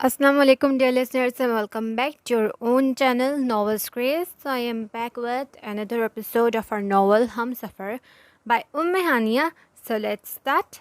Assalamu alaikum dear listeners and welcome back to your own channel Novels Craze. So I am back with another episode of our novel Humsafar by Hania. So let's start.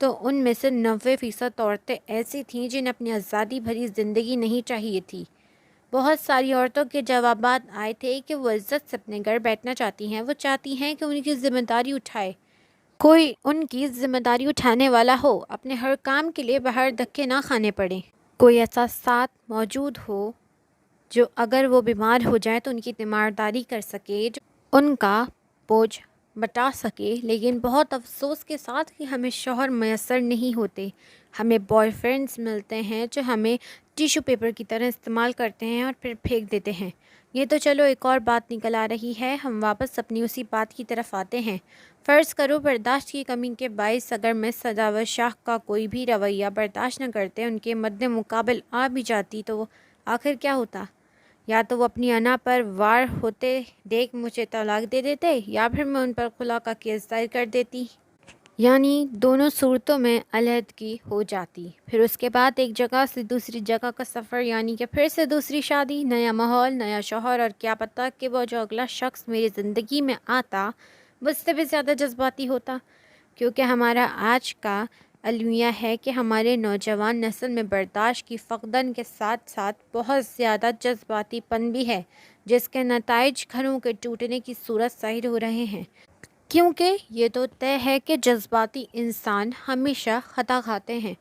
تو ان میں سے 90% عورتیں ایسی تھیں جنہیں اپنی آزادی بھری زندگی نہیں چاہیے تھی۔ بہت ساری عورتوں کے جوابات آئے تھے کہ وہ عزت سے اپنے گھر بیٹھنا چاہتی ہیں، وہ چاہتی ہیں کہ ان کی ذمہ داری اٹھائے، کوئی ان کی ذمہ داری اٹھانے والا ہو، اپنے ہر کام کے لیے باہر دھکے نہ کھانے پڑیں، کوئی ایسا ساتھ موجود ہو جو اگر وہ بیمار ہو جائیں تو ان کی تیمارداری کر سکے، جو ان کا بوجھ بٹا سکے۔ لیکن بہت افسوس کے ساتھ کہ ہمیں شوہر میسر نہیں ہوتے، ہمیں بوائے فرینڈز ملتے ہیں جو ہمیں ٹیشو پیپر کی طرح استعمال کرتے ہیں اور پھر پھینک دیتے ہیں۔ یہ تو چلو ایک اور بات نکل آ رہی ہے، ہم واپس اپنی اسی بات کی طرف آتے ہیں۔ فرض کرو برداشت کی کمی کے باعث اگر میں سجاوٹ شاہ کا کوئی بھی رویہ برداشت نہ کرتے، ان کے مد مقابل آ بھی جاتی تو آخر کیا ہوتا؟ یا تو وہ اپنی انا پر وار ہوتے دیکھ مجھے طلاق دے دیتے، یا پھر میں ان پر خلا کا کیس دائر کر دیتی، یعنی دونوں صورتوں میں علیحدگی ہو جاتی۔ پھر اس کے بعد ایک جگہ سے دوسری جگہ کا سفر، یعنی کہ پھر سے دوسری شادی، نیا ماحول، نیا شوہر، اور کیا پتہ کہ وہ جو اگلا شخص میری زندگی میں آتا وہ اس سے بھی زیادہ جذباتی ہوتا، کیونکہ ہمارا آج کا المیہ ہے کہ ہمارے نوجوان نسل میں برداشت کی فقدان کے ساتھ ساتھ بہت زیادہ جذباتی پن بھی ہے، جس کے نتائج گھروں کے ٹوٹنے کی صورت ظاہر ہو رہے ہیں، کیونکہ یہ تو طے ہے کہ جذباتی انسان ہمیشہ خطا کھاتے ہیں۔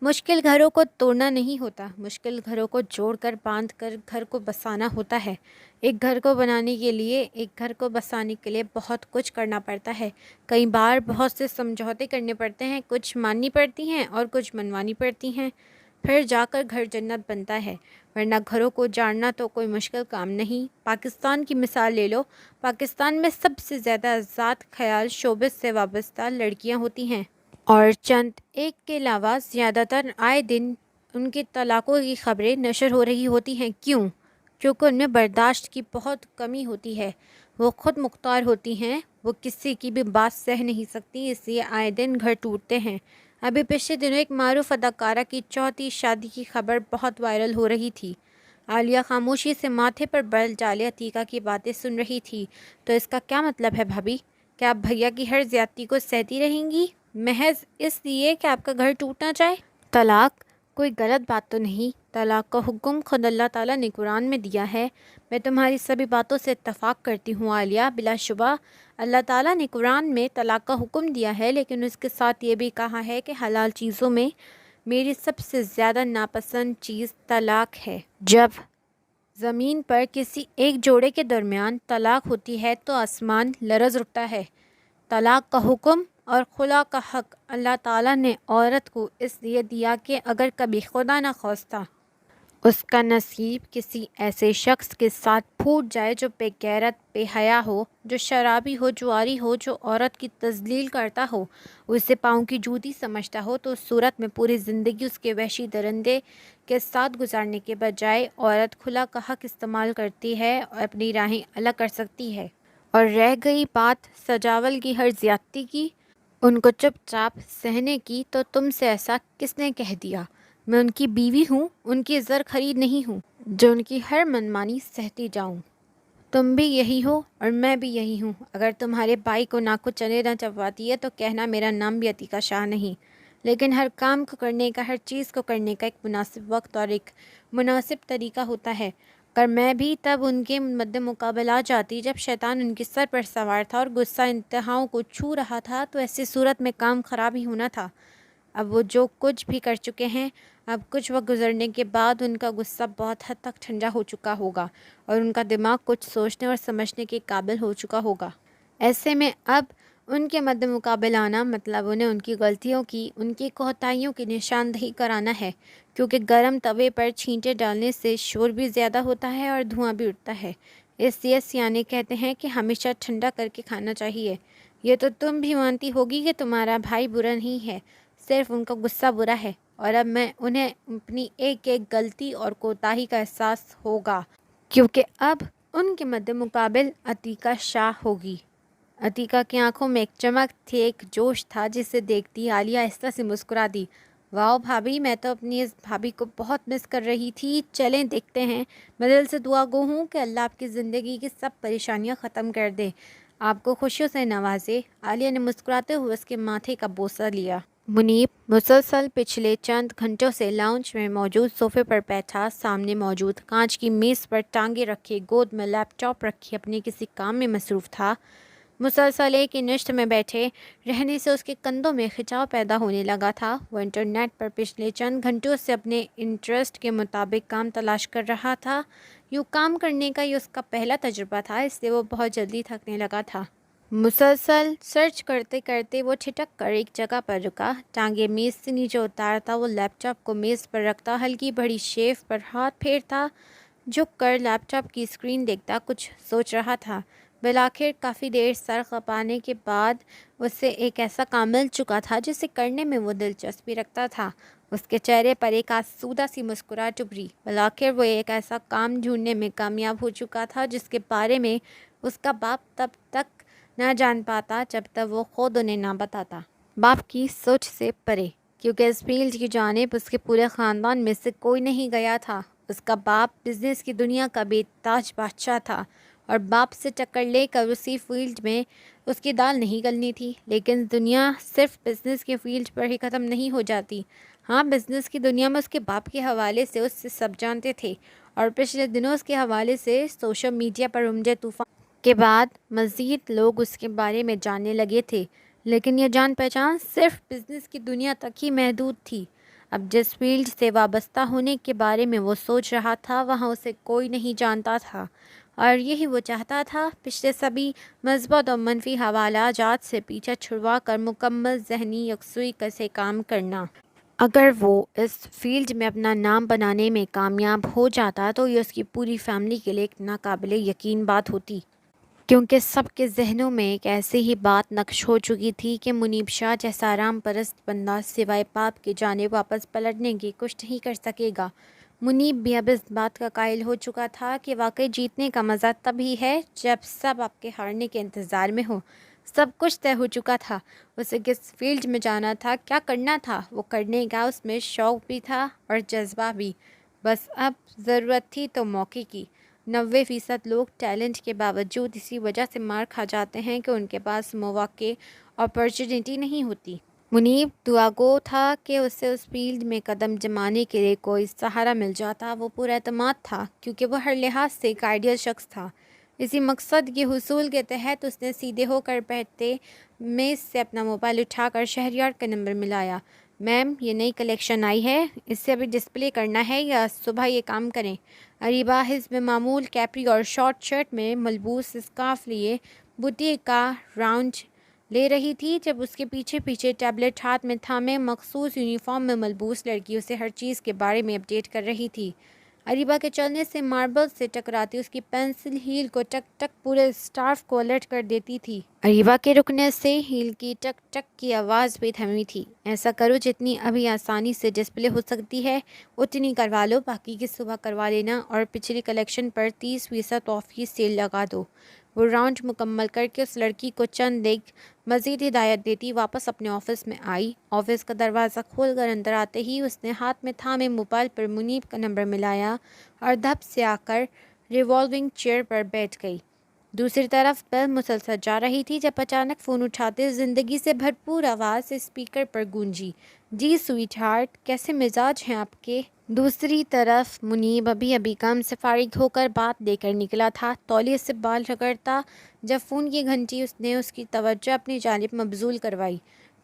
مشکل گھروں کو توڑنا نہیں ہوتا، مشکل گھروں کو جوڑ کر باندھ کر گھر کو بسانا ہوتا ہے۔ ایک گھر کو بنانے کے لیے، ایک گھر کو بسانے کے لیے بہت کچھ کرنا پڑتا ہے، کئی بار بہت سے سمجھوتے کرنے پڑتے ہیں، کچھ ماننی پڑتی ہیں اور کچھ منوانی پڑتی ہیں، پھر جا کر گھر جنت بنتا ہے، ورنہ گھروں کو جاڑنا تو کوئی مشکل کام نہیں۔ پاکستان کی مثال لے لو، پاکستان میں سب سے زیادہ ذات خیال شعبے سے وابستہ لڑکیاں ہوتی ہیں، اور چند ایک کے علاوہ زیادہ تر آئے دن ان کی طلاقوں کی خبریں نشر ہو رہی ہوتی ہیں۔ کیوں؟ کیونکہ ان میں برداشت کی بہت کمی ہوتی ہے، وہ خود مختار ہوتی ہیں، وہ کسی کی بھی بات سہ نہیں سکتی، اس لیے آئے دن گھر ٹوٹتے ہیں۔ ابھی پچھلے دنوں ایک معروف اداکارہ کی چوتھی شادی کی خبر بہت وائرل ہو رہی تھی۔ عالیہ خاموشی سے ماتھے پر بل ڈالے عتیقہ کی باتیں سن رہی تھی۔ تو اس کا کیا مطلب ہے بھابھی؟ کیا آپ بھیا کی ہر زیادتی کو سہتی رہیں گی محض اس لیے کہ آپ کا گھر ٹوٹنا چاہے؟ طلاق کوئی غلط بات تو نہیں، طلاق کا حکم خود اللہ تعالیٰ نے قرآن میں دیا ہے۔ میں تمہاری سبھی باتوں سے اتفاق کرتی ہوں عالیہ، بلا شبہ اللہ تعالیٰ نے قرآن میں طلاق کا حکم دیا ہے، لیکن اس کے ساتھ یہ بھی کہا ہے کہ حلال چیزوں میں میری سب سے زیادہ ناپسند چیز طلاق ہے۔ جب زمین پر کسی ایک جوڑے کے درمیان طلاق ہوتی ہے تو آسمان لرز اٹھتا ہے۔ طلاق کا حکم اور خلا کا حق اللہ تعالیٰ نے عورت کو اس لیے دیا کہ اگر کبھی خدا نہ خواستہ اس کا نصیب کسی ایسے شخص کے ساتھ پھوٹ جائے جو بے غیرت، بے حیا ہو، جو شرابی ہو، جواری ہو، جو عورت کی تذلیل کرتا ہو، اسے پاؤں کی جوتی سمجھتا ہو، تو اس صورت میں پوری زندگی اس کے وحشی درندے کے ساتھ گزارنے کے بجائے عورت خلا کا حق استعمال کرتی ہے اور اپنی راہیں الگ کر سکتی ہے۔ اور رہ گئی بات سجاول کی ہر زیادتی کی، ان کو چپ چاپ سہنے کی، تو تم سے ایسا کس نے کہہ دیا؟ میں ان کی بیوی ہوں، ان کی زر خرید نہیں ہوں جو ان کی ہر منمانی سہتی جاؤں۔ تم بھی یہی ہو اور میں بھی یہی ہوں۔ اگر تمہارے بھائی کو ناک چلے نہ چبھاتی ہے تو کہنا میرا نام بھی عتیقہ شاہ نہیں، لیکن ہر کام کو کرنے کا، ہر چیز کو کرنے کا ایک مناسب وقت اور ایک مناسب طریقہ ہوتا ہے۔ اگر میں بھی تب ان کے مد مقابل آ جاتی جب شیطان ان کے سر پر سوار تھا اور غصہ انتہاؤں کو چھو رہا تھا، تو ایسی صورت میں کام خراب ہی ہونا تھا۔ اب وہ جو کچھ بھی کر چکے ہیں، اب کچھ وقت گزرنے کے بعد ان کا غصہ بہت حد تک ٹھنڈا ہو چکا ہوگا اور ان کا دماغ کچھ سوچنے اور سمجھنے کے قابل ہو چکا ہوگا۔ ایسے میں اب ان کے مد مقابل آنا مطلب انہیں ان کی غلطیوں کی، ان کی کوتاہیوں کی نشاندہی کرانا ہے، کیونکہ گرم توے پر چھینٹے ڈالنے سے شور بھی زیادہ ہوتا ہے اور دھواں بھی اٹھتا ہے۔ اس لیے سیانے کہتے ہیں کہ ہمیشہ ٹھنڈا کر کے کھانا چاہیے۔ یہ تو تم بھی مانتی ہوگی کہ تمہارا بھائی برا نہیں ہے، صرف ان کا غصہ برا ہے، اور اب میں انہیں اپنی ایک ایک غلطی اور کوتاہی کا احساس ہوگا، کیونکہ اب ان کے مد مقابل عتیقہ شاہ ہوگی۔ عتیقہ کی آنکھوں میں ایک چمک تھی، ایک جوش تھا، جسے دیکھتی عالیہ آہستہ سے مسکرا دی۔ واؤ بھابھی، میں تو اپنی اس بھابھی کو بہت مس کر رہی تھی، چلیں دیکھتے ہیں۔ میں دل سے دعا گو ہوں کہ اللہ آپ کی زندگی کی سب پریشانیاں ختم کر دے، آپ کو خوشیوں سے نوازے۔ عالیہ نے مسکراتے ہوئے اس کے ماتھے کا بوسہ لیا۔ منیب مسلسل پچھلے چند گھنٹوں سے لاؤنج میں موجود صوفے پر بیٹھا، سامنے موجود کانچ کی میز پر ٹانگیں رکھے، گود میں لیپ ٹاپ رکھے اپنے کسی کام میں مصروف تھا۔ مسلسل ایک ہی نشست میں بیٹھے رہنے سے اس کے کندھوں میں کھچاؤ پیدا ہونے لگا تھا۔ وہ انٹرنیٹ پر پچھلے چند گھنٹوں سے اپنے انٹرسٹ کے مطابق کام تلاش کر رہا تھا۔ یوں کام کرنے کا یہ اس کا پہلا تجربہ تھا، اس لیے وہ بہت جلدی تھکنے لگا تھا۔ مسلسل سرچ کرتے کرتے وہ ٹھٹک کر ایک جگہ پر رکا، ٹانگیں میز سے نیچے اتارتا، وہ لیپ ٹاپ کو میز پر رکھتا، ہلکی بڑی شیف پر ہاتھ پھیرتا، جھک کر لیپ ٹاپ کی اسکرین دیکھتا، کچھ سوچ رہا تھا۔ بالآخر کافی دیر سر کھپانے کے بعد اسے ایک ایسا کام مل چکا تھا جسے کرنے میں وہ دلچسپی رکھتا تھا۔ اس کے چہرے پر ایک آسودہ سی مسکراہٹ ابھری۔ بالآخر وہ ایک ایسا کام ڈھونڈنے میں کامیاب ہو چکا تھا جس کے بارے میں اس کا باپ تب تک نہ جان پاتا جب تک وہ خود انہیں نہ بتاتا۔ باپ کی سوچ سے پرے، کیونکہ اس فیلڈ کی جانب اس کے پورے خاندان میں سے کوئی نہیں گیا تھا۔ اس کا باپ بزنس کی دنیا کا بے تاج بادشاہ تھا اور باپ سے ٹکر لے کر اسی فیلڈ میں اس کی دال نہیں گلنی تھی۔ لیکن دنیا صرف بزنس کے فیلڈ پر ہی ختم نہیں ہو جاتی۔ ہاں، بزنس کی دنیا میں اس کے باپ کے حوالے سے اس سے سب جانتے تھے، اور پچھلے دنوں اس کے حوالے سے سوشل میڈیا پر امجد طوفان کے بعد مزید لوگ اس کے بارے میں جاننے لگے تھے۔ لیکن یہ جان پہچان صرف بزنس کی دنیا تک ہی محدود تھی۔ اب جس فیلڈ سے وابستہ ہونے کے بارے میں وہ سوچ رہا تھا وہاں اسے کوئی نہیں جانتا تھا، اور یہی وہ چاہتا تھا، پچھلے سبھی مثبت اور منفی حوالہ جات سے پیچھا چھڑوا کر مکمل ذہنی یکسوئی سے کام کرنا۔ اگر وہ اس فیلڈ میں اپنا نام بنانے میں کامیاب ہو جاتا تو یہ اس کی پوری فیملی کے لیے ایک ناقابل یقین بات ہوتی، کیونکہ سب کے ذہنوں میں ایک ایسی ہی بات نقش ہو چکی تھی کہ منیب شاہ جیسا آرام پرست بندہ سوائے پاپ کے جانب واپس پلٹنے کے کچھ نہیں کر سکے گا۔ منیب بھی اب اس بات کا قائل ہو چکا تھا کہ واقعی جیتنے کا مزہ تب ہی ہے جب سب آپ کے ہارنے کے انتظار میں ہو۔ سب کچھ طے ہو چکا تھا، اسے کس فیلڈ میں جانا تھا، کیا کرنا تھا، وہ کرنے کا اس میں شوق بھی تھا اور جذبہ بھی۔ بس اب ضرورت تھی تو موقع کی۔ 90% لوگ ٹیلنٹ کے باوجود اسی وجہ سے مار کھا جاتے ہیں کہ ان کے پاس مواقع، اپرچونٹی نہیں ہوتی۔ منیب دعا گو تھا کہ اسے اس فیلڈ میں قدم جمانے کے لیے کوئی سہارا مل جاتا۔ وہ پورا اعتماد تھا کیونکہ وہ ہر لحاظ سے ایک آئیڈیل شخص تھا۔ اسی مقصد کے حصول کے تحت اس نے سیدھے ہو کر بیٹھتے میز سے اپنا موبائل اٹھا کر شہریار کا نمبر ملایا۔ میم، یہ نئی کلیکشن آئی ہے، اسے ابھی ڈسپلے کرنا ہے یا صبح یہ کام کریں؟ اریبہ حسب معمول کیپری اور شارٹ شرٹ میں ملبوس اسکارف لیے بوتیک کا راؤنڈ لے رہی تھی جب اس کے پیچھے پیچھے ٹیبلٹ ہاتھ میں تھامے مخصوص یونیفارم میں ملبوس لڑکی اسے ہر چیز کے بارے میں اپڈیٹ کر رہی تھی۔ اریبہ کے چلنے سے ماربل سے ٹکراتی اس کی پینسل ہیل کو ٹک ٹک پورے اسٹاف کو الرٹ کر دیتی تھی۔ اریبہ کے رکنے سے ہیل کی ٹک ٹک کی آواز بھی تھمی تھی۔ ایسا کرو، جتنی ابھی آسانی سے ڈسپلے ہو سکتی ہے اتنی کروا لو، باقی کی صبح کروا لینا، اور پچھلی کلیکشن پر 30% آف کی سیل لگا دو۔ وہ راؤنڈ مکمل کر کے اس لڑکی کو چند ایک مزید ہدایت دیتی واپس اپنے آفس میں آئی۔ آفس کا دروازہ کھول کر اندر آتے ہی اس نے ہاتھ میں تھامے موبائل پر منیب کا نمبر ملایا اور دھپ سے آ کر ریوالونگ چیئر پر بیٹھ گئی۔ دوسری طرف بیل مسلسل جا رہی تھی جب اچانک فون اٹھاتے زندگی سے بھرپور آواز اسپیکر پر گونجی۔ جی سویٹ ہارٹ، کیسے مزاج ہیں آپ کے؟ دوسری طرف منیب ابھی کام سے فارغ ہو کر بات لے کر نکلا تھا، تولیے سے بال رگڑتا جب فون کی گھنٹی اس نے اس کی توجہ اپنی جانب مبذول کروائی۔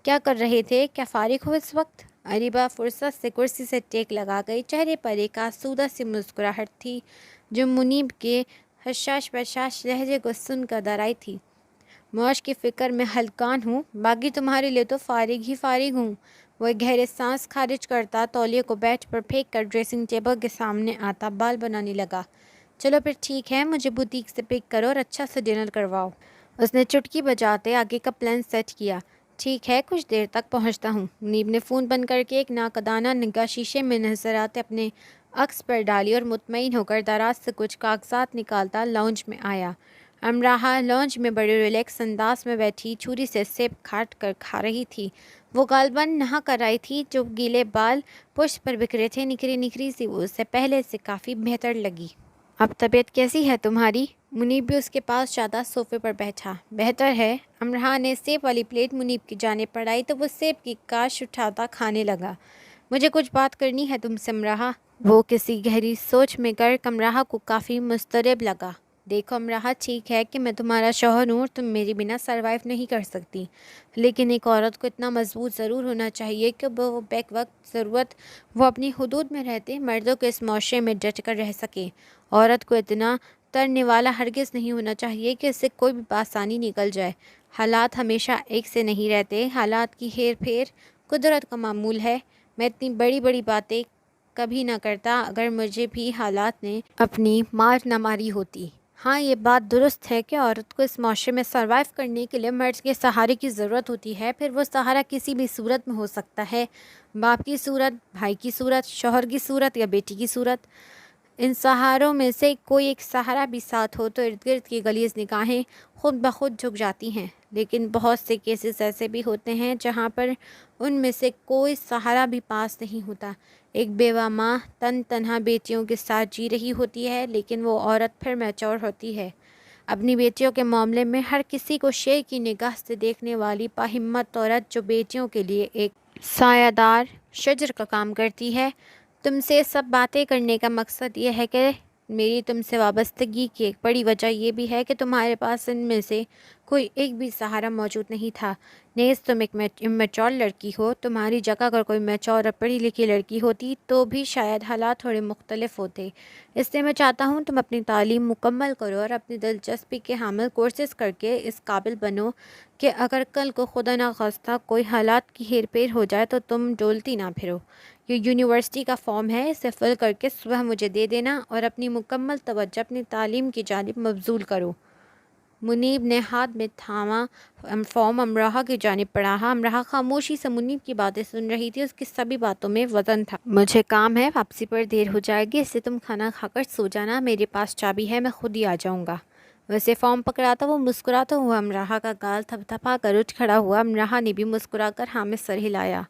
کیا کر رہے تھے؟ کیا فارغ ہو اس وقت؟ اریبہ فرصت سے کرسی سے ٹیک لگا گئی، چہرے پر ایک آسودہ سی مسکراہٹ تھی جو منیب کے حشاش بشاش لہجے کو سن کر ڈرائی تھی۔ معاش کی فکر میں ہلکان ہوں، باقی تمہارے لیے تو فارغ ہوں۔ وہ ایک گہرے سانس خارج کرتا تولیے کو بیڈ پر پھینک کر ڈریسنگ ٹیبل کے سامنے آتا بال بنانے لگا۔ چلو پھر ٹھیک ہے، مجھے بوتیک سے پک کرو اور اچھا سے ڈنر کرواؤ۔ اس نے چٹکی بجاتے آگے کا پلان سیٹ کیا۔ ٹھیک ہے، کچھ دیر تک پہنچتا ہوں۔ منیب نے فون بند کر کے ایک ناقدانہ نگاہ شیشے میں نظر آتے اپنے عکس پر ڈالی اور مطمئن ہو کر دراز سے کچھ کاغذات نکالتا لاؤنج میں آیا۔ امراحہ لاؤنج میں بڑے ریلیکس انداز میں بیٹھی چھری سے سیب کاٹ کر کھا رہی تھی۔ وہ غالباً نہا کر آئی تھی، جو گیلے بال پشت پر بکھرے تھے، نکھری نکھری سی وہ اس سے پہلے سے کافی بہتر لگی۔ اب طبیعت کیسی ہے تمہاری؟ منیب بھی اس کے پاس جاتا صوفے پر بیٹھا۔ بہتر ہے۔ امرہ نے سیب والی پلیٹ منیب کی جانب بڑھائی تو وہ سیب کی کاش اٹھاتا کھانے لگا۔ مجھے کچھ بات کرنی ہے تم سے امرہ۔ وہ کسی گہری سوچ میں غرق امرہ کو کافی مضطرب لگا۔ دیکھو امرہ، ٹھیک ہے کہ میں تمہارا شوہر ہوں اور تم میرے بنا سروائیو نہیں کر سکتی، لیکن ایک عورت کو اتنا مضبوط ضرور ہونا چاہیے کہ وہ بیک وقت ضرورت وہ اپنی حدود میں رہتے مردوں کے اس معاشرے میں ڈٹ کر رہ سکے۔ عورت کو اتنا ترنے والا ہرگز نہیں ہونا چاہیے کہ اس سے کوئی بھی بآسانی نکل جائے۔ حالات ہمیشہ ایک سے نہیں رہتے، حالات کی ہیر پھیر قدرت کا معمول ہے۔ میں اتنی بڑی بڑی باتیں کبھی نہ کرتا اگر مجھے بھی حالات نے اپنی مار نہ ماری ہوتی۔ ہاں، یہ بات درست ہے کہ عورت کو اس معاشرے میں سروائیو کرنے کے لیے مرد کے سہارے کی ضرورت ہوتی ہے، پھر وہ سہارا کسی بھی صورت میں ہو سکتا ہے، باپ کی صورت، بھائی کی صورت، شوہر کی صورت یا بیٹی کی صورت۔ ان سہاروں میں سے کوئی ایک سہارا بھی ساتھ ہو تو ارد گرد کی غلیظ نگاہیں خود بخود جھک جاتی ہیں، لیکن بہت سے کیسز ایسے بھی ہوتے ہیں جہاں پر ان میں سے کوئی سہارا بھی پاس نہیں ہوتا۔ ایک بیوہ ماں تنہا بیٹیوں کے ساتھ جی رہی ہوتی ہے، لیکن وہ عورت پھر میچور ہوتی ہے، اپنی بیٹیوں کے معاملے میں ہر کسی کو شیر کی نگاہ سے دیکھنے والی باہمت عورت جو بیٹیوں کے لیے ایک سایہ دار شجر کا کام کرتی ہے۔ تم سے سب باتیں کرنے کا مقصد یہ ہے کہ میری تم سے وابستگی کی ایک بڑی وجہ یہ بھی ہے کہ تمہارے پاس ان میں سے کوئی ایک بھی سہارا موجود نہیں تھا۔ نیز تم ایک میچور لڑکی ہو، تمہاری جگہ اگر کوئی میچور اور پڑھی لکھی لڑکی ہوتی تو بھی شاید حالات تھوڑے مختلف ہوتے۔ اس لیے میں چاہتا ہوں تم اپنی تعلیم مکمل کرو اور اپنی دلچسپی کے حامل کورسز کر کے اس قابل بنو کہ اگر کل کو خدا نخواستہ کوئی حالات کی ہیر پھیر ہو جائے تو تم ڈولتی نہ پھرو۔ یہ یونیورسٹی کا فارم ہے، اسے فل کر کے صبح مجھے دے دینا اور اپنی مکمل توجہ اپنی تعلیم کی جانب مبذول کرو۔ منیب نے ہاتھ میں تھاما فارم امرہ کی جانب پڑھا۔ امرہ خاموشی سے منیب کی باتیں سن رہی تھی، اس کی سبھی باتوں میں وزن تھا۔ مجھے کام ہے، واپسی پر دیر ہو جائے گی، اس سے تم کھانا کھا کر سو جانا، میرے پاس چابی ہے، میں خود ہی آ جاؤں گا۔ ویسے فارم پکڑاتا وہ مسکراتا ہوا امرہ کا گال تھپتھپا کر اٹھ کھڑا ہوا۔ امرہ نے بھی مسکرا کر ہاں میں سر ہلایا۔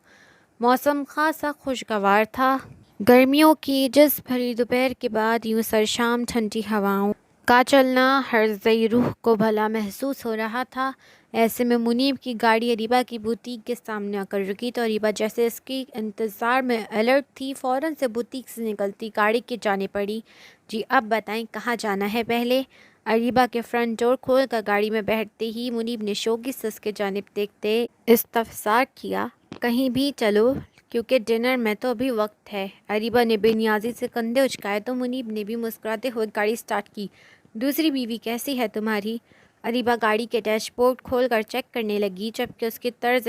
موسم خاصا خوشگوار تھا۔ گرمیوں کی جس بھری دوپہر کے بعد یوں سرشام ٹھنڈی ہواؤں کا چلنا ہر ذی روح کو بھلا محسوس ہو رہا تھا۔ ایسے میں منیب کی گاڑی اریبہ کی بوتیک کے سامنے آ کر رکی تو اریبہ جیسے اس کی انتظار میں الرٹ تھی، فوراً سے بوتیک سے نکلتی گاڑی کی جانب پڑی۔ جی اب بتائیں کہاں جانا ہے پہلے؟ اریبہ کے فرنٹ ڈور کھول کر گاڑی میں بیٹھتے ہی منیب نے شوقی سے اس کے جانب دیکھتے استفسار کیا، کہیں بھی چلو کیونکہ ڈنر میں تو ابھی وقت ہے۔ اریبہ نے بے نیازی سے کندھے اچکائے تو منیب نے بھی مسکراتے ہوئے گاڑی سٹارٹ کی۔ دوسری بیوی کیسی ہے تمہاری؟ اریبہ گاڑی کے ڈیش بورڈ کھول کر چیک کرنے لگی، جبکہ اس کے طرز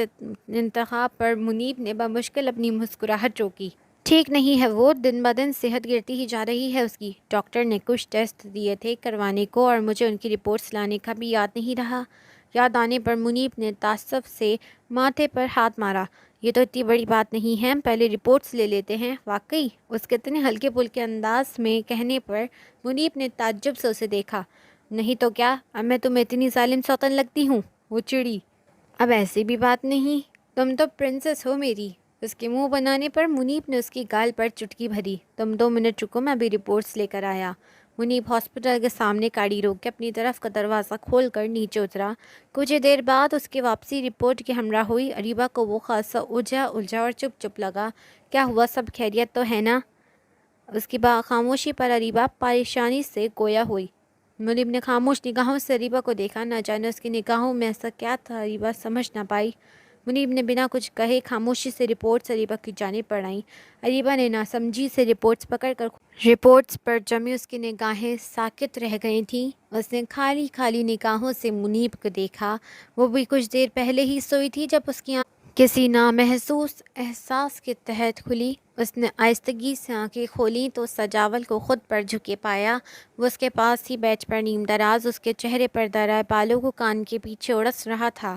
انتخاب پر منیب نے بمشکل اپنی مسکراہٹ روکی۔ ٹھیک نہیں ہے وہ، دن بدن صحت گرتی ہی جا رہی ہے اس کی۔ ڈاکٹر نے کچھ ٹیسٹ دیے تھے کروانے کو اور مجھے ان کی رپورٹس لانے کا بھی یاد نہیں رہا۔ یاد آنے پر منیب نے تعصب سے ماتھے پر ہاتھ مارا۔ یہ تو اتنی بڑی بات نہیں ہے، ہم پہلے رپورٹس لے لیتے ہیں۔ واقعی؟ اس کے اتنے ہلکے پھلکے انداز میں کہنے پر منیب نے تعجب سے اسے دیکھا۔ نہیں تو کیا، اب میں تمہیں اتنی ظالم سوتن لگتی ہوں؟ وہ چڑی۔ اب ایسی بھی بات نہیں، تم تو پرنسس ہو میری۔ اس کے منہ بنانے پر منیب نے اس کی گال پر چٹکی بھری۔ تم 2 منٹ رکو، میں ابھی رپورٹس لے کر آیا۔ منیب ہاسپٹل کے سامنے گاڑی روک کے اپنی طرف کا دروازہ کھول کر نیچے اترا۔ کچھ دیر بعد اس کی واپسی رپورٹ کے ہمراہ ہوئی۔ اریبہ کو وہ خاصا الجھا اور چپ لگا۔ کیا ہوا، سب خیریت تو ہے نا؟ اس کی خاموشی پر اریبہ پریشانی سے گویا ہوئی۔ منیب نے خاموش نگاہوں سے اریبہ کو دیکھا، نہ جانے اس کی نگاہوں میں ایسا کیا تھا اریبہ سمجھ نہ پائی۔ منیب نے بنا کچھ کہے خاموشی سے رپورٹس اریبہ کی جانب بڑھائیں۔ اریبہ نے ناسمجھی سے رپورٹس پکڑ کر رپورٹس پر جمی اس کی نگاہیں ساکت رہ گئی تھیں۔ اس نے خالی نگاہوں سے منیب کو دیکھا۔ وہ بھی کچھ دیر پہلے ہی سوئی تھی جب اس کی کسی نامحسوس احساس کے تحت کھلی۔ اس نے آہستگی سے آنکھیں کھولیں تو سجاول کو خود پر جھکے پایا۔ وہ اس کے پاس ہی بیٹھ پر نیم دراز، اس کے چہرے پر درائے بالوں کو کان کے پیچھے اڑس رہا تھا۔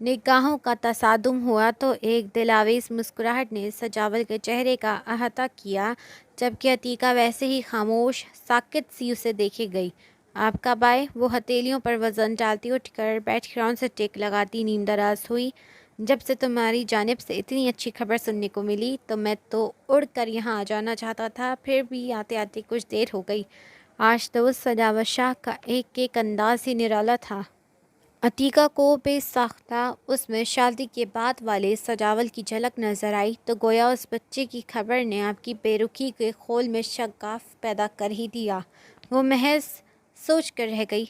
نگاہوں کا تصادم ہوا تو ایک دلاویز مسکراہٹ نے سجاول کے چہرے کا احاطہ کیا، جبکہ عتیقہ ویسے ہی خاموش ساکت سی اسے دیکھے گئی۔ آپ کب آئے؟ وہ ہتھیلیوں پر وزن ڈالتی اٹھ کر بیٹھ گراؤنڈ سے ٹیک لگاتی نیم دراز ہوئی۔ جب سے تمہاری جانب سے اتنی اچھی خبر سننے کو ملی تو میں تو اڑ کر یہاں آ جانا چاہتا تھا، پھر بھی آتے آتے کچھ دیر ہو گئی۔ آج تو اس سجاوٹ شاہ کا ایک ایک انداز ہی نرالا تھا۔ عتیقہ کو بے ساختہ اس میں شادی کے بعد والے سجاول کی جھلک نظر آئی تو گویا اس بچے کی خبر نے آپ کی بے رخی کے خول میں شگاف پیدا کر ہی دیا۔ وہ محض سوچ کر رہ گئی۔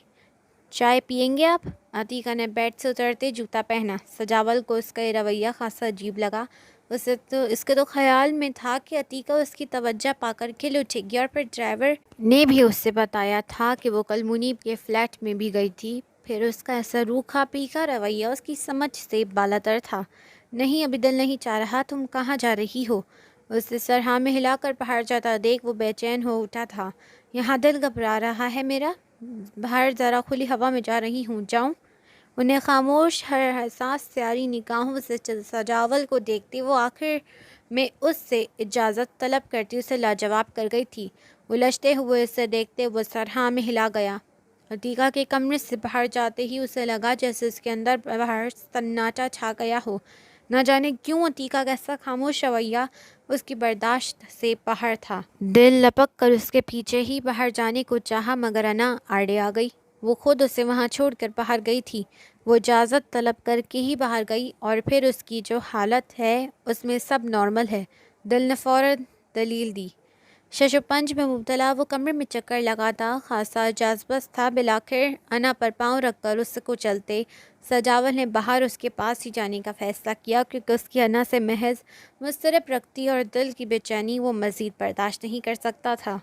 چائے پئیں گے آپ؟ عتیقہ نے بیڈ سے اترتے جوتا پہنا۔ سجاول کو اس کا یہ رویہ خاصا عجیب لگا۔ اس کے تو خیال میں تھا کہ عتیقہ اس کی توجہ پا کر کھل اٹھے گی، اور پھر ڈرائیور نے بھی اس سے بتایا تھا کہ وہ کل منیب کے فلیٹ میں بھی گئی تھی۔ پھر اس کا ایسا روکھا پیکا رویہ اس کی سمجھ سے بالاتر تھا۔ نہیں، ابھی دل نہیں چاہ رہا۔ تم کہاں جا رہی ہو؟ اسے سر ہاں میں ہلا کر باہر جاتا دیکھ وہ بے چین ہو اٹھا تھا۔ یہاں دل گھبرا رہا ہے میرا، باہر ذرا کھلی ہوا میں جا رہی ہوں، جاؤں؟ انہیں خاموش ہر حساس سیاری نگاہوں سے سجاول کو دیکھتے وہ آخر میں اس سے اجازت طلب کرتی اسے لاجواب کر گئی تھی۔ الجھتے ہوئے اسے دیکھتے وہ سر ہاں میں ہلا گیا۔ عتیقہ کے کمرے سے باہر جاتے ہی اسے لگا جیسے اس کے اندر باہر سناٹا چھا گیا ہو۔ نہ جانے کیوں عتیقہ کا ایسا خاموش رویہ اس کی برداشت سے باہر تھا۔ دل لپک کر اس کے پیچھے ہی باہر جانے کو چاہا مگر انا آڑے آ گئی۔ وہ خود اسے وہاں چھوڑ کر باہر گئی تھی۔ وہ اجازت طلب کر کے ہی باہر گئی، اور پھر اس کی جو حالت ہے اس میں سب نارمل ہے۔ دل نے فوراً دلیل دی۔ شش و پنج میں مبتلا وہ کمرے میں چکر لگاتا خاصا جاذبس تھا۔ بالآخر انا پر پاؤں رکھ کر اس کو چلتے سجاول نے باہر اس کے پاس ہی جانے کا فیصلہ کیا، کیونکہ اس کی انا سے محض مضطرب رکھتی اور دل کی بے چینی وہ مزید برداشت نہیں کر سکتا تھا۔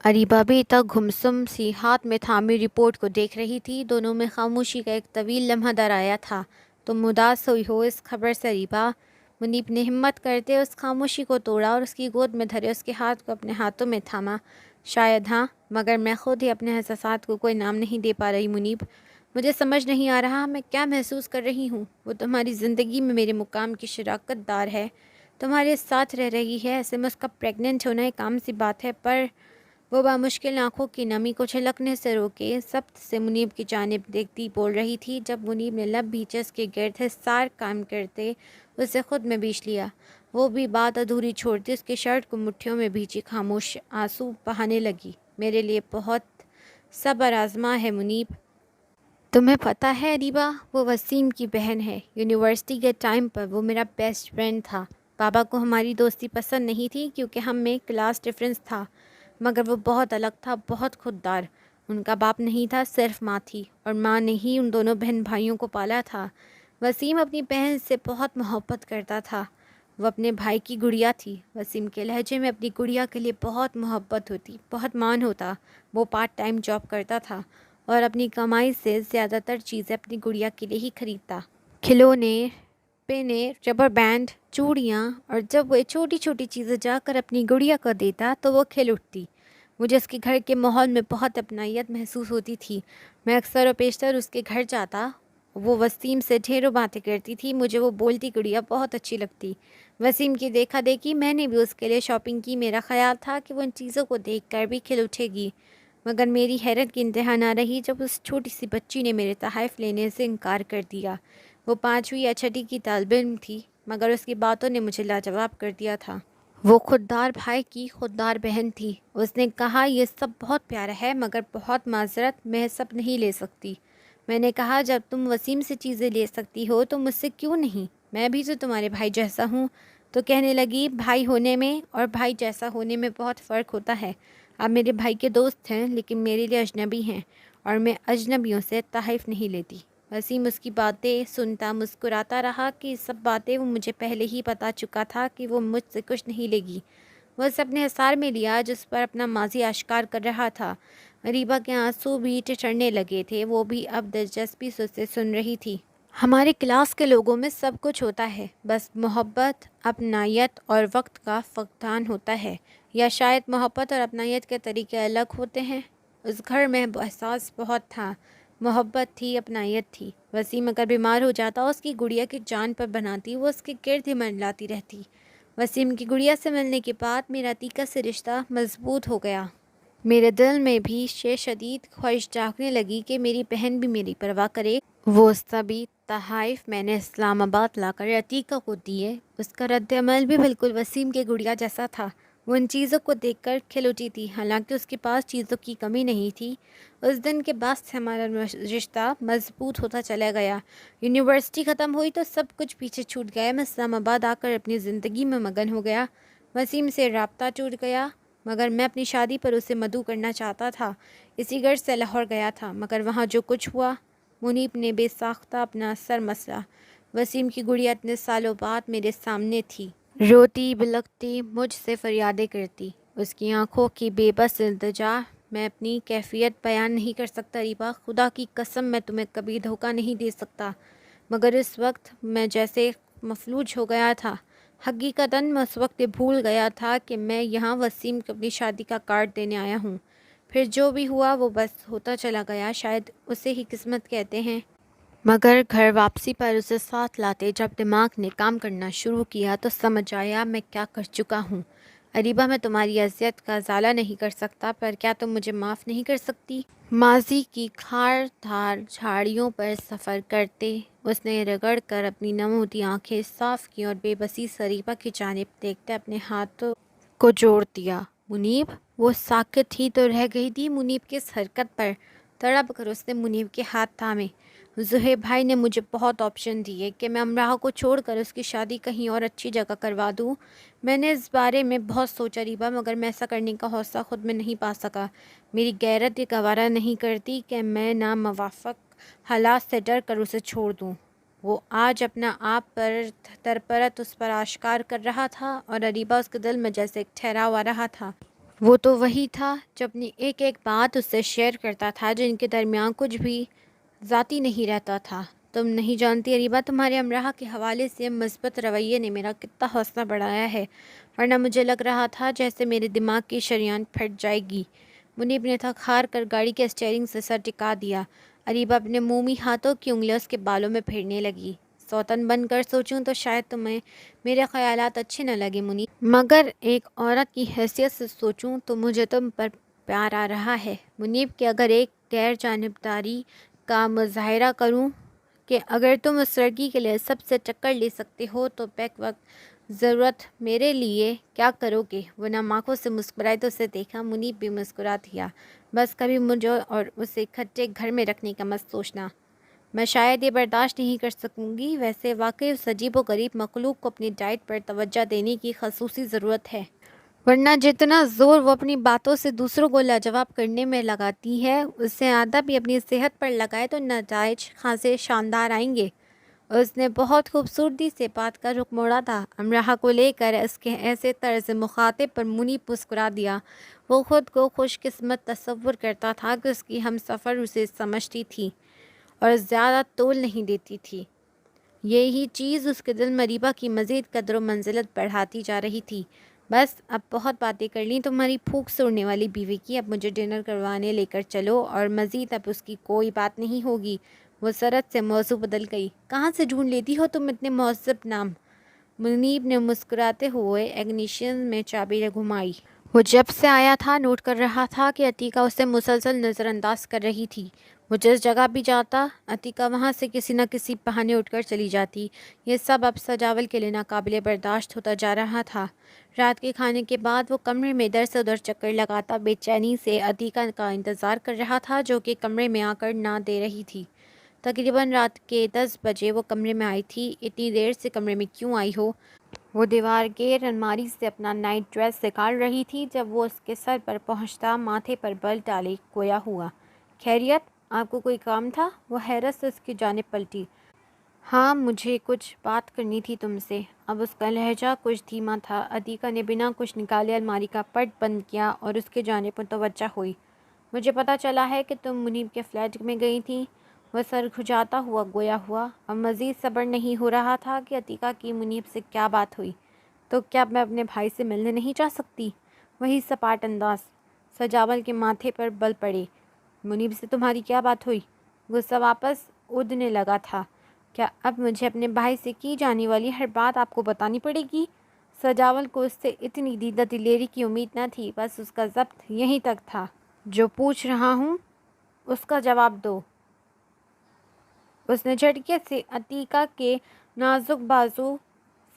اریبہ بھی تک گمسم سی ہاتھ میں تھامی رپورٹ کو دیکھ رہی تھی۔ دونوں میں خاموشی کا ایک طویل لمحہ در آیا تھا۔ تم اداس ہوئی ہو اس خبر سے اریبہ؟ منیب نے ہمت کرتے اس خاموشی کو توڑا اور اس کی گود میں دھرے اس کے ہاتھ کو اپنے ہاتھوں میں تھاما۔ شاید ہاں، مگر میں خود ہی اپنے احساسات کو کوئی نام نہیں دے پا رہی منیب۔ مجھے سمجھ نہیں آ رہا میں کیا محسوس کر رہی ہوں۔ وہ تمہاری زندگی میں میرے مقام کی شراکت دار ہے، تمہارے ساتھ رہ رہی ہے، ایسے میں اس کا پریگننٹ ہونا ایک عام سی بات ہے۔ پر وہ بامشکل آنکھوں کی نمی کو چھلکنے سے روکے ضبط سے منیب کی جانب دیکھتی بول رہی تھی۔ جب منیب نے لب بھیچے اس کے گرد حصار قائم کرتے اسے خود میں بیچ لیا، وہ بھی بات ادھوری چھوڑتی اس کی شرٹ کو مٹھیوں میں بھیجی خاموش آنسو بہانے لگی۔ میرے لیے بہت صبر آزما ہے منیب۔ تمہیں پتہ ہے اریبہ، وہ وسیم کی بہن ہے۔ یونیورسٹی کے ٹائم پر وہ میرا بیسٹ فرینڈ تھا۔ بابا کو ہماری دوستی پسند نہیں تھی کیونکہ ہم میں کلاس ڈفرینس تھا، مگر وہ بہت الگ تھا، بہت خوددار۔ ان کا باپ نہیں تھا، صرف ماں تھی، اور ماں نے ہی ان دونوں بہن بھائیوں کو پالا تھا۔ وسیم اپنی بہن سے بہت محبت کرتا تھا، وہ اپنے بھائی کی گڑیا تھی۔ وسیم کے لہجے میں اپنی گڑیا کے لیے بہت محبت ہوتی، بہت مان ہوتا۔ وہ پارٹ ٹائم جاب کرتا تھا اور اپنی کمائی سے زیادہ تر چیزیں اپنی گڑیا کے لیے ہی خریدتا، کھلونے، پینے، ربر بینڈ، چوڑیاں، اور جب وہ چھوٹی چھوٹی چیزیں جا کر اپنی گڑیا کو دیتا تو وہ کھل اٹھتی۔ مجھے اس کے گھر کے ماحول میں بہت اپنائیت محسوس ہوتی تھی۔ میں اکثر و بیشتر اس کے گھر جاتا، وہ وسیم سے ڈھیروں باتیں کرتی تھی، مجھے وہ بولتی گڑیا بہت اچھی لگتی۔ وسیم کی دیکھا دیکھی میں نے بھی اس کے لیے شاپنگ کی، میرا خیال تھا کہ وہ ان چیزوں کو دیکھ کر بھی کھل اٹھے گی، مگر میری حیرت کی انتہا نہ رہی جب اس چھوٹی سی بچی نے میرے تحائف لینے سے انکار کر دیا۔ وہ 5ویں یا 6ٹھی کی طالب علم تھی، مگر اس کی باتوں نے مجھے لاجواب کر دیا تھا۔ وہ خوددار بھائی کی خوددار بہن تھی۔ اس نے کہا یہ سب بہت پیارا ہے مگر بہت معذرت، میں سب نہیں لے سکتی۔ میں نے کہا جب تم وسیم سے چیزیں لے سکتی ہو تو مجھ سے کیوں نہیں؟ میں بھی تو تمہارے بھائی جیسا ہوں۔ تو کہنے لگی بھائی ہونے میں اور بھائی جیسا ہونے میں بہت فرق ہوتا ہے۔ آپ میرے بھائی کے دوست ہیں لیکن میرے لیے اجنبی ہیں، اور میں اجنبیوں سے تحائف نہیں لیتی۔ وسیم اس کی باتیں سنتا مسکراتا رہا کہ سب باتیں وہ مجھے پہلے ہی بتا چکا تھا کہ وہ مجھ سے کچھ نہیں لے گی۔ وہ اسے اپنے حصار میں لیا جس پر اپنا ماضی آشکار کر رہا تھا۔ اریبہ کے آنسو بھی ٹھٹرنے لگے تھے، وہ بھی اب دلچسپی سے اسے سن رہی تھی۔ ہمارے کلاس کے لوگوں میں سب کچھ ہوتا ہے، بس محبت، اپنائیت اور وقت کا فقدان ہوتا ہے، یا شاید محبت اور اپنائیت کے طریقے الگ ہوتے ہیں۔ اس گھر میں احساس بہت تھا، محبت تھی، اپنائیت تھی۔ وسیم اگر بیمار ہو جاتا اس کی گڑیا کی جان پر بناتی، وہ اس کے گرد ہی منڈلاتی رہتی۔ وسیم کی گڑیا سے ملنے کے بعد میرا عتیقہ سے رشتہ مضبوط ہو گیا۔ میرے دل میں بھی شدید خواہش جاگنے لگی کہ میری بہن بھی میری پرواہ کرے۔ وہ سبھی تحائف میں نے اسلام آباد لا کر عتیقہ کو دیے۔ اس کا رد عمل بھی بالکل وسیم کے گڑیا جیسا تھا۔ وہ ان چیزوں کو دیکھ کر کھل اٹھی تھی، حالانکہ اس کے پاس چیزوں کی کمی نہیں تھی۔ اس دن کے بعد سے ہمارا رشتہ مضبوط ہوتا چلا گیا۔ یونیورسٹی ختم ہوئی تو سب کچھ پیچھے چھوٹ گیا۔ میں اسلام آباد آ کر اپنی زندگی میں مگن ہو گیا۔ وسیم سے رابطہ ٹوٹ گیا، مگر میں اپنی شادی پر اسے مدعو کرنا چاہتا تھا۔ اسی غرض سے لاہور گیا تھا، مگر وہاں جو کچھ ہوا، منیب نے بے ساختہ اپنا سر مسلا۔ وسیم کی گڑیا اتنے سالوں بعد میرے سامنے تھی، روتی بلکتی، مجھ سے فریادیں کرتی۔ اس کی آنکھوں کی بے بس التجا میں اپنی کیفیت بیان نہیں کر سکتا۔ ریبا، خدا کی قسم میں تمہیں کبھی دھوکہ نہیں دے سکتا، مگر اس وقت میں جیسے مفلوج ہو گیا تھا۔ حقیقتاً میں اس وقت یہ بھول گیا تھا کہ میں یہاں وسیم کو اپنی شادی کا کارڈ دینے آیا ہوں۔ پھر جو بھی ہوا وہ بس ہوتا چلا گیا، شاید اسے ہی قسمت کہتے ہیں۔ مگر گھر واپسی پر اسے ساتھ لاتے جب دماغ نے کام کرنا شروع کیا تو سمجھ آیا میں کیا کر چکا ہوں۔ اریبہ، میں تمہاری اذیت کا ازالہ نہیں کر سکتا، پر کیا تم مجھے معاف نہیں کر سکتی؟ ماضی کی کھار دھار جھاڑیوں پر سفر کرتے اس نے رگڑ کر اپنی نم ہوتی آنکھیں صاف کی اور بے بسی سے اریبہ کی جانب دیکھتے اپنے ہاتھوں کو جوڑ دیا۔ منیب، وہ ساکت ہی تو رہ گئی تھی منیب کی اس حرکت پر۔ تڑپ کر اس نے منیب کے ہاتھ تھامے۔ زہیر بھائی نے مجھے بہت آپشن دیے کہ میں امراح کو چھوڑ کر اس کی شادی کہیں اور اچھی جگہ کروا دوں۔ میں نے اس بارے میں بہت سوچا ریبا، مگر میں ایسا کرنے کا حوصلہ خود میں نہیں پا سکا۔ میری غیرت یہ گوارا نہیں کرتی کہ میں ناموافق حالات سے ڈر کر اسے چھوڑ دوں۔ وہ آج اپنا آپ پر ترپرت اس پر آشکار کر رہا تھا، اور اریبہ اس کے دل میں جیسے ایک ٹھہراؤ آ رہا تھا۔ وہ تو وہی تھا جو اپنی ایک ایک بات اس سے شیئر کرتا تھا، جن کے درمیان کچھ بھی ذاتی نہیں رہتا تھا۔ تم نہیں جانتی اریبہ، تمہارے امراح کے حوالے سے مثبت رویے نے میرا کتنا حوصلہ بڑھایا ہے، ورنہ مجھے لگ رہا تھا جیسے میرے دماغ کی شریان پھٹ جائے گی۔ منیب نے تھک ہار کر گاڑی کے اسٹیئرنگ سے سر ٹکا دیا۔ اریبہ اپنے مومی ہاتھوں کی انگلیاں اس کے بالوں میں پھیرنے لگی۔ سوتن بن کر سوچوں تو شاید تمہیں میرے خیالات اچھے نہ لگے منیب، مگر ایک عورت کی حیثیت سے سوچوں تو مجھے تم پر پیار آ رہا ہے منیب، کہ اگر ایک غیر جانبداری کا مظاہرہ کروں کہ اگر تم اس لڑکی کے لیے سب سے ٹکر لے سکتے ہو تو بیک وقت ضرورت میرے لیے کیا کرو گے؟ وہ نم آنکھوں سے مسکرائے تو اسے دیکھا۔ منیب بھی مسکرا دیا۔ بس کبھی مجھے اور اسے اکٹھے گھر میں رکھنے کا مت سوچنا، میں شاید یہ برداشت نہیں کر سکوں گی۔ ویسے واقعی اس عجیب و غریب مخلوق کو اپنی ڈائٹ پر توجہ دینے کی خصوصی ضرورت ہے، ورنہ جتنا زور وہ اپنی باتوں سے دوسروں کو لاجواب کرنے میں لگاتی ہے، اس سے آدھا بھی اپنی صحت پر لگائے تو نتائج خاصے شاندار آئیں گے۔ اس نے بہت خوبصورتی سے بات کا رخ موڑا تھا۔ امراح کو لے کر اس کے ایسے طرز مخاطب پر منیب مسکرا دیا۔ وہ خود کو خوش قسمت تصور کرتا تھا کہ اس کی ہم سفر اسے سمجھتی تھی اور زیادہ تول نہیں دیتی تھی۔ یہی چیز اس کے دل میں اریبہ کی مزید قدر و منزلت بڑھاتی جا رہی تھی۔ بس اب بہت باتیں کر لیں تمہاری پھونک سے اڑنے والی بیوی کی، اب مجھے ڈنر کروانے لے کر چلو، اور مزید اب اس کی کوئی بات نہیں ہوگی۔ وہ سرعت سے موضوع بدل گئی۔ کہاں سے ڈھونڈ لیتی ہو تم اتنے مہذب نام؟ منیب نے مسکراتے ہوئے اگنیشن میں چابی گھمائی۔ وہ جب سے آیا تھا نوٹ کر رہا تھا کہ عتیقہ اسے مسلسل نظر انداز کر رہی تھی۔ وہ جس جگہ بھی جاتا، عتیقہ وہاں سے کسی نہ کسی بہانے اٹھ کر چلی جاتی۔ یہ سب اب سجاول کے لیے ناقابل برداشت ہوتا جا رہا تھا۔ رات کے کھانے کے بعد وہ کمرے میں ادھر سے ادھر چکر لگاتا بے چینی سے عتیقہ کا انتظار کر رہا تھا، جو کہ کمرے میں آ کر نہ دے رہی تھی۔ تقریباً رات کے 10 بجے وہ کمرے میں آئی تھی۔ اتنی دیر سے کمرے میں کیوں آئی ہو؟ وہ دیوار گیر الماری سے اپنا نائٹ ڈریس نکال رہی تھی جب وہ اس کے سر پر پہنچتا ماتھے پر بل ڈالے گویا ہوا۔ خیریت، آپ کو کوئی کام تھا؟ وہ حیرت سے اس کی جانب پلٹی۔ ہاں، مجھے کچھ بات کرنی تھی تم سے۔ اب اس کا لہجہ کچھ دھیما تھا۔ عتیقہ نے بنا کچھ نکالے الماری کا پٹ بند کیا اور اس کی جانب متوجہ ہوئی۔ مجھے پتہ چلا ہے کہ تم منیب کے فلیٹ میں گئی تھی۔ وہ سر کھجاتا ہوا گویا ہوا۔ اب مزید صبر نہیں ہو رہا تھا کہ عتیقہ کی منیب سے کیا بات ہوئی۔ تو کیا میں اپنے بھائی سے ملنے نہیں جا سکتی؟ وہی سپاٹ انداز۔ سجاول کے ماتھے پر بل پڑے۔ منیب سے تمہاری کیا بات ہوئی؟ غصہ واپس اڑنے لگا تھا۔ کیا اب مجھے اپنے بھائی سے کی جانے والی ہر بات آپ کو بتانی پڑے گی؟ سجاول کو اس سے اتنی دیدہ دلیری کی امید نہ تھی، بس اس کا ضبط یہیں تک تھا۔ جو پوچھ رہا ہوں اس کا جواب دو۔ اس نے جھٹکے سے عتیقہ کے نازک بازو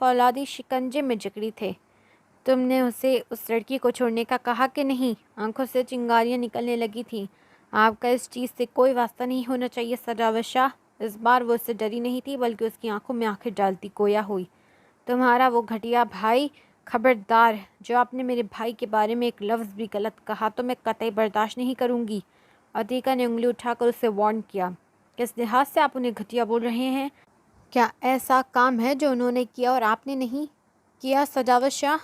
فولادی شکنجے میں جکڑے تھے۔ تم نے اسے اس لڑکی کو چھوڑنے کا کہا کہ نہیں؟ آنکھوں سے چنگاریاں نکلنے لگی تھیں۔ آپ کا اس چیز سے کوئی واسطہ نہیں ہونا چاہیے سجاوٹ شاہ۔ اس بار وہ اس سے ڈری نہیں تھی بلکہ اس کی آنکھوں میں آنکھیں ڈالتی گویا ہوئی۔ تمہارا وہ گھٹیا بھائی، خبردار جو آپ نے میرے بھائی کے بارے میں ایک لفظ بھی غلط کہا تو میں قطعی برداشت نہیں کروں گی۔ عتیقہ نے انگلی اٹھا کر اسے وارن کیا۔ کس لحاظ سے آپ انہیں گھٹیا بول رہے ہیں؟ کیا ایسا کام ہے جو انہوں نے کیا اور آپ نے نہیں کیا سجاوٹ شاہ؟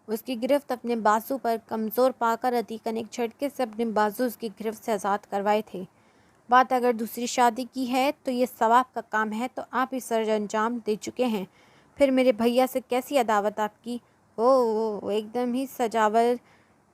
اس کی گرفت اپنے بازو پر کمزور پا کر عتیقہ نے ایک جھٹکے سے اپنے بازو اس کی گرفت سے آزاد کروائے تھے۔ بات اگر دوسری شادی کی ہے تو یہ ثواب کا کام ہے تو آپ اس سر انجام دے چکے ہیں۔ پھر میرے بھیا سے کیسی عداوت آپ کی؟ ایک دم ہی سجاول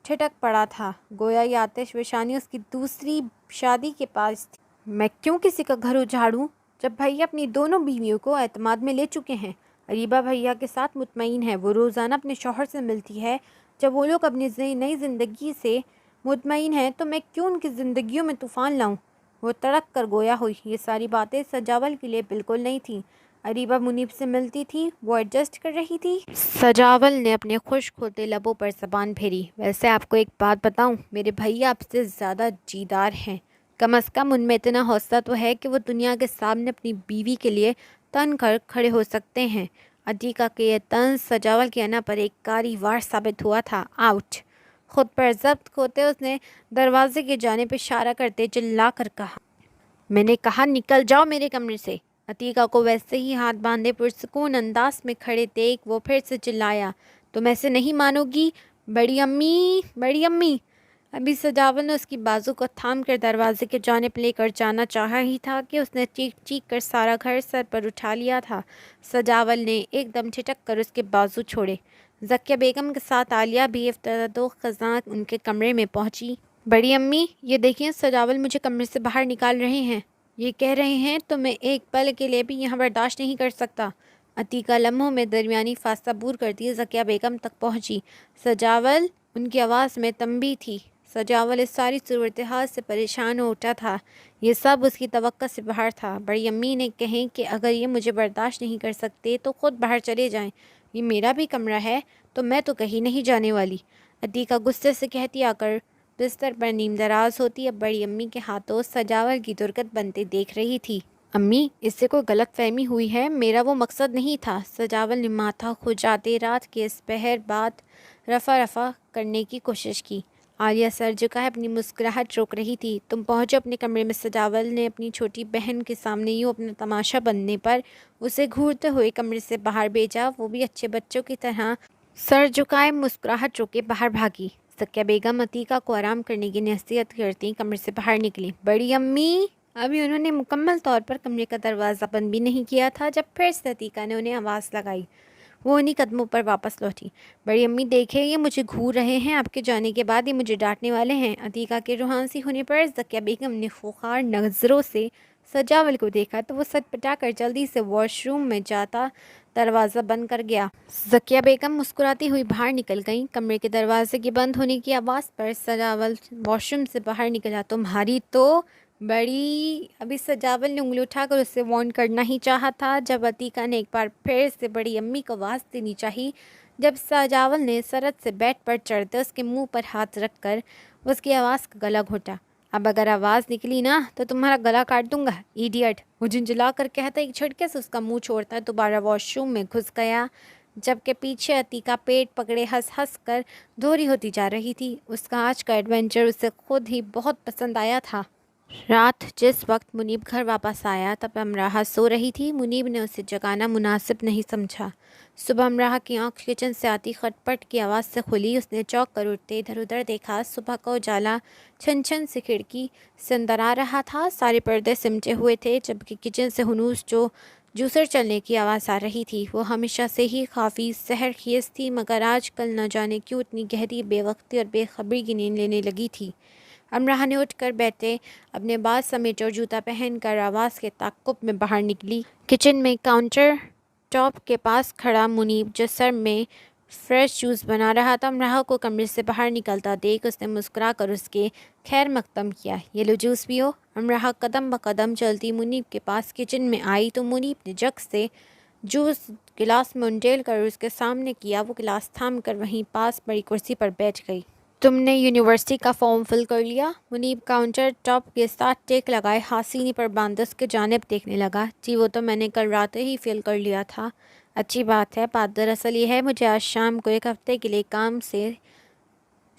ٹھٹک پڑا تھا، گویا یہ آتش فشانی اس کی دوسری شادی کے پاس تھی۔ میں کیوں کسی کا گھر اجاڑوں جب بھیا اپنی دونوں بیویوں کو اعتماد میں لے چکے ہیں؟ اریبہ بھیا کے ساتھ مطمئن ہے، وہ روزانہ اپنے شوہر سے ملتی ہے۔ جب وہ لوگ اپنی نئی زندگی سے مطمئن ہیں تو میں کیوں ان کی زندگیوں میں طوفان لاؤں؟ وہ تڑک کر گویا ہوئی۔ یہ ساری باتیں سجاول کے لیے بالکل نہیں تھیں۔ اریبہ منیب سے ملتی تھی، وہ ایڈجسٹ کر رہی تھی۔ سجاول نے اپنے خشک ہوتے لبوں پر زبان پھیری۔ ویسے آپ کو ایک بات بتاؤں، میرے بھیا آپ سے زیادہ جیدار ہیں۔ کم از کم ان میں اتنا حوصلہ تو ہے کہ وہ دنیا کے سامنے اپنی بیوی کے لیے تن کر کھڑے ہو سکتے ہیں۔ عتیقہ کے یہ طنز سجاول کی انا پر ایک کاری وار ثابت ہوا تھا۔ آؤٹ! خود پر ضبط کھوتے اس نے دروازے کی جانب اشارہ کرتے چلا کر کہا، میں نے کہا نکل جاؤ میرے کمرے سے۔ عتیقہ کو ویسے ہی ہاتھ باندھے پرسکون انداز میں کھڑے دیکھ وہ پھر سے چلایا، تم ایسے نہیں مانو گی بڑی امی، بڑی امی۔ ابھی سجاول نے اس کی بازو کو تھام کر دروازے کے جانب لے کر جانا چاہا ہی تھا کہ اس نے چیخ چیخ کر سارا گھر سر پر اٹھا لیا تھا۔ سجاول نے ایک دم ٹھٹک کر اس کے بازو چھوڑے۔ ذکیہ بیگم کے ساتھ عالیہ بھی افتادو خزاں ان کے کمرے میں پہنچی۔ بڑی امی، یہ دیکھیں سجاول مجھے کمرے سے باہر نکال رہے ہیں، یہ کہہ رہے ہیں تو میں ایک پل کے لیے بھی یہاں برداشت نہیں کر سکتا۔ عتیقہ لمحوں میں درمیانی فاصلہ دور کرتی ذکیہ بیگم تک پہنچی۔ سجاول، ان کی آواز میں تنبیہ تھی۔ سجاول اس ساری صورتحال سے پریشان ہو اٹھا تھا۔ یہ سب اس کی توقع سے باہر تھا۔ بڑی امی نے کہیں کہ اگر یہ مجھے برداشت نہیں کر سکتے تو خود باہر چلے جائیں، یہ میرا بھی کمرہ ہے تو میں تو کہیں نہیں جانے والی۔ عتیقہ غصے سے کہتی آ کر بستر پر نیم دراز ہوتی اب بڑی امی کے ہاتھوں سجاول کی درگت بنتے دیکھ رہی تھی۔ امی، اس سے کوئی غلط فہمی ہوئی ہے، میرا وہ مقصد نہیں تھا۔ سجاول نے ماتھا کھجاتے رات کے اس پہر بات رفع کرنے کی کوشش کی۔ عالیہ سر جھکائے اپنی مسکراہٹ روک رہی تھی۔ تم پہنچو اپنے کمرے میں۔ سجاول نے اپنی چھوٹی بہن کے سامنے یوں اپنا تماشا بننے پر اسے گھورتے ہوئے کمرے سے باہر بھیجا۔ وہ بھی اچھے بچوں کی طرح سر جھکائے مسکراہٹ روکے باہر بھاگی۔ ذکیہ بیگم عتیقہ کو آرام کرنے کی نصیحت کرتی کمرے سے باہر نکلی۔ بڑی امی! ابھی انہوں نے مکمل طور پر کمرے کا دروازہ بند بھی نہیں کیا تھا جب پھر سے عتیقہ نے انہیں آواز لگائی۔ وہ انہی قدموں پر واپس لوٹی۔ بڑی امی دیکھیں، یہ مجھے گھور رہے ہیں، آپ کے جانے کے بعد یہ مجھے ڈانٹنے والے ہیں۔ عتیقہ کے روحانسی ہونے پر ذکیہ بیگم نے خوخار نظروں سے سجاول کو دیکھا تو وہ سٹ پٹا کر جلدی سے واش روم میں جاتا دروازہ بند کر گیا۔ ذکیہ بیگم مسکراتی ہوئی باہر نکل گئیں۔ کمرے کے دروازے کے بند ہونے کی آواز پر سجاول واش روم سے باہر نکلا۔ تمہاری تو بڑی! ابھی سجاول نے انگلی اٹھا کر اسے وارن کرنا ہی چاہا تھا جب عتیقہ نے ایک بار پھر سے بڑی امی کو آواز دینی چاہی۔ جب سجاول نے سرعت سے بیڈ پر چڑھتے اس کے منہ پر ہاتھ رکھ کر اس کی آواز کا گلا گھونٹا۔ اب اگر آواز نکلی نا تو تمہارا گلا کاٹ دوں گا، ایڈیٹ! وہ جھنجھلا کر کہتا ایک جھٹکے سے اس کا منہ چھوڑتا دوبارہ واش روم میں گھس گیا، جبکہ پیچھے عتیقہ پیٹ پکڑے ہنس ہنس کر دوہری ہوتی جا رہی تھی۔ اس کا آج کا ایڈونچر اسے خود ہی بہت پسند آیا تھا۔ رات جس وقت منیب گھر واپس آیا تب امراحہ سو رہی تھی۔ منیب نے اسے جگانا مناسب نہیں سمجھا۔ صبح امراحہ کی آنکھ کچن سے آتی کھٹ پٹ کی آواز سے کھلی۔ اس نے چونک کر اٹھتے ادھر ادھر دیکھا۔ صبح کا اجالا چھن چھن سے کھڑکی سے اندر آ رہا تھا، سارے پردے سمٹے ہوئے تھے، جبکہ کچن سے ہنوز جوسر چلنے کی آواز آ رہی تھی۔ وہ ہمیشہ سے ہی کافی سحر خیز تھی، مگر آج کل نہ جانے کیوں اتنی گہری بے وقتی اور بے خبری کی نیند لینے لگی تھی۔ امراحہ نے اٹھ کر بیٹھے اپنے بال سمیٹے اور جوتا پہن کر آواز کے تعاقب میں باہر نکلی۔ کچن میں کاؤنٹر ٹاپ کے پاس کھڑا منیب جو سر میں فریش جوس بنا رہا تھا، امراحہ کو کمرے سے باہر نکلتا دیکھ اس نے مسکرا کر اس کے خیر مقدم کیا۔ یہ لو جوس پیو۔ امراحہ قدم بقدم چلتی منیب کے پاس کچن میں آئی تو منیب نے جگ سے جوس گلاس میں انڈیل کر اس کے سامنے کیا۔ وہ گلاس تھام کر وہیں پاس پڑی کرسی پر بیٹھ گئی۔ تم نے یونیورسٹی کا فارم فل کر لیا؟ منیب کاؤنٹر ٹاپ کے ساتھ ٹیک لگائے ہاتھ سینے پر باندھ اس کی جانب دیکھنے لگا۔ جی وہ تو میں نے کل رات ہی فل کر لیا تھا۔ اچھی بات ہے۔ بات دراصل یہ ہے مجھے آج شام کو 1 ہفتے کے لیے کام سے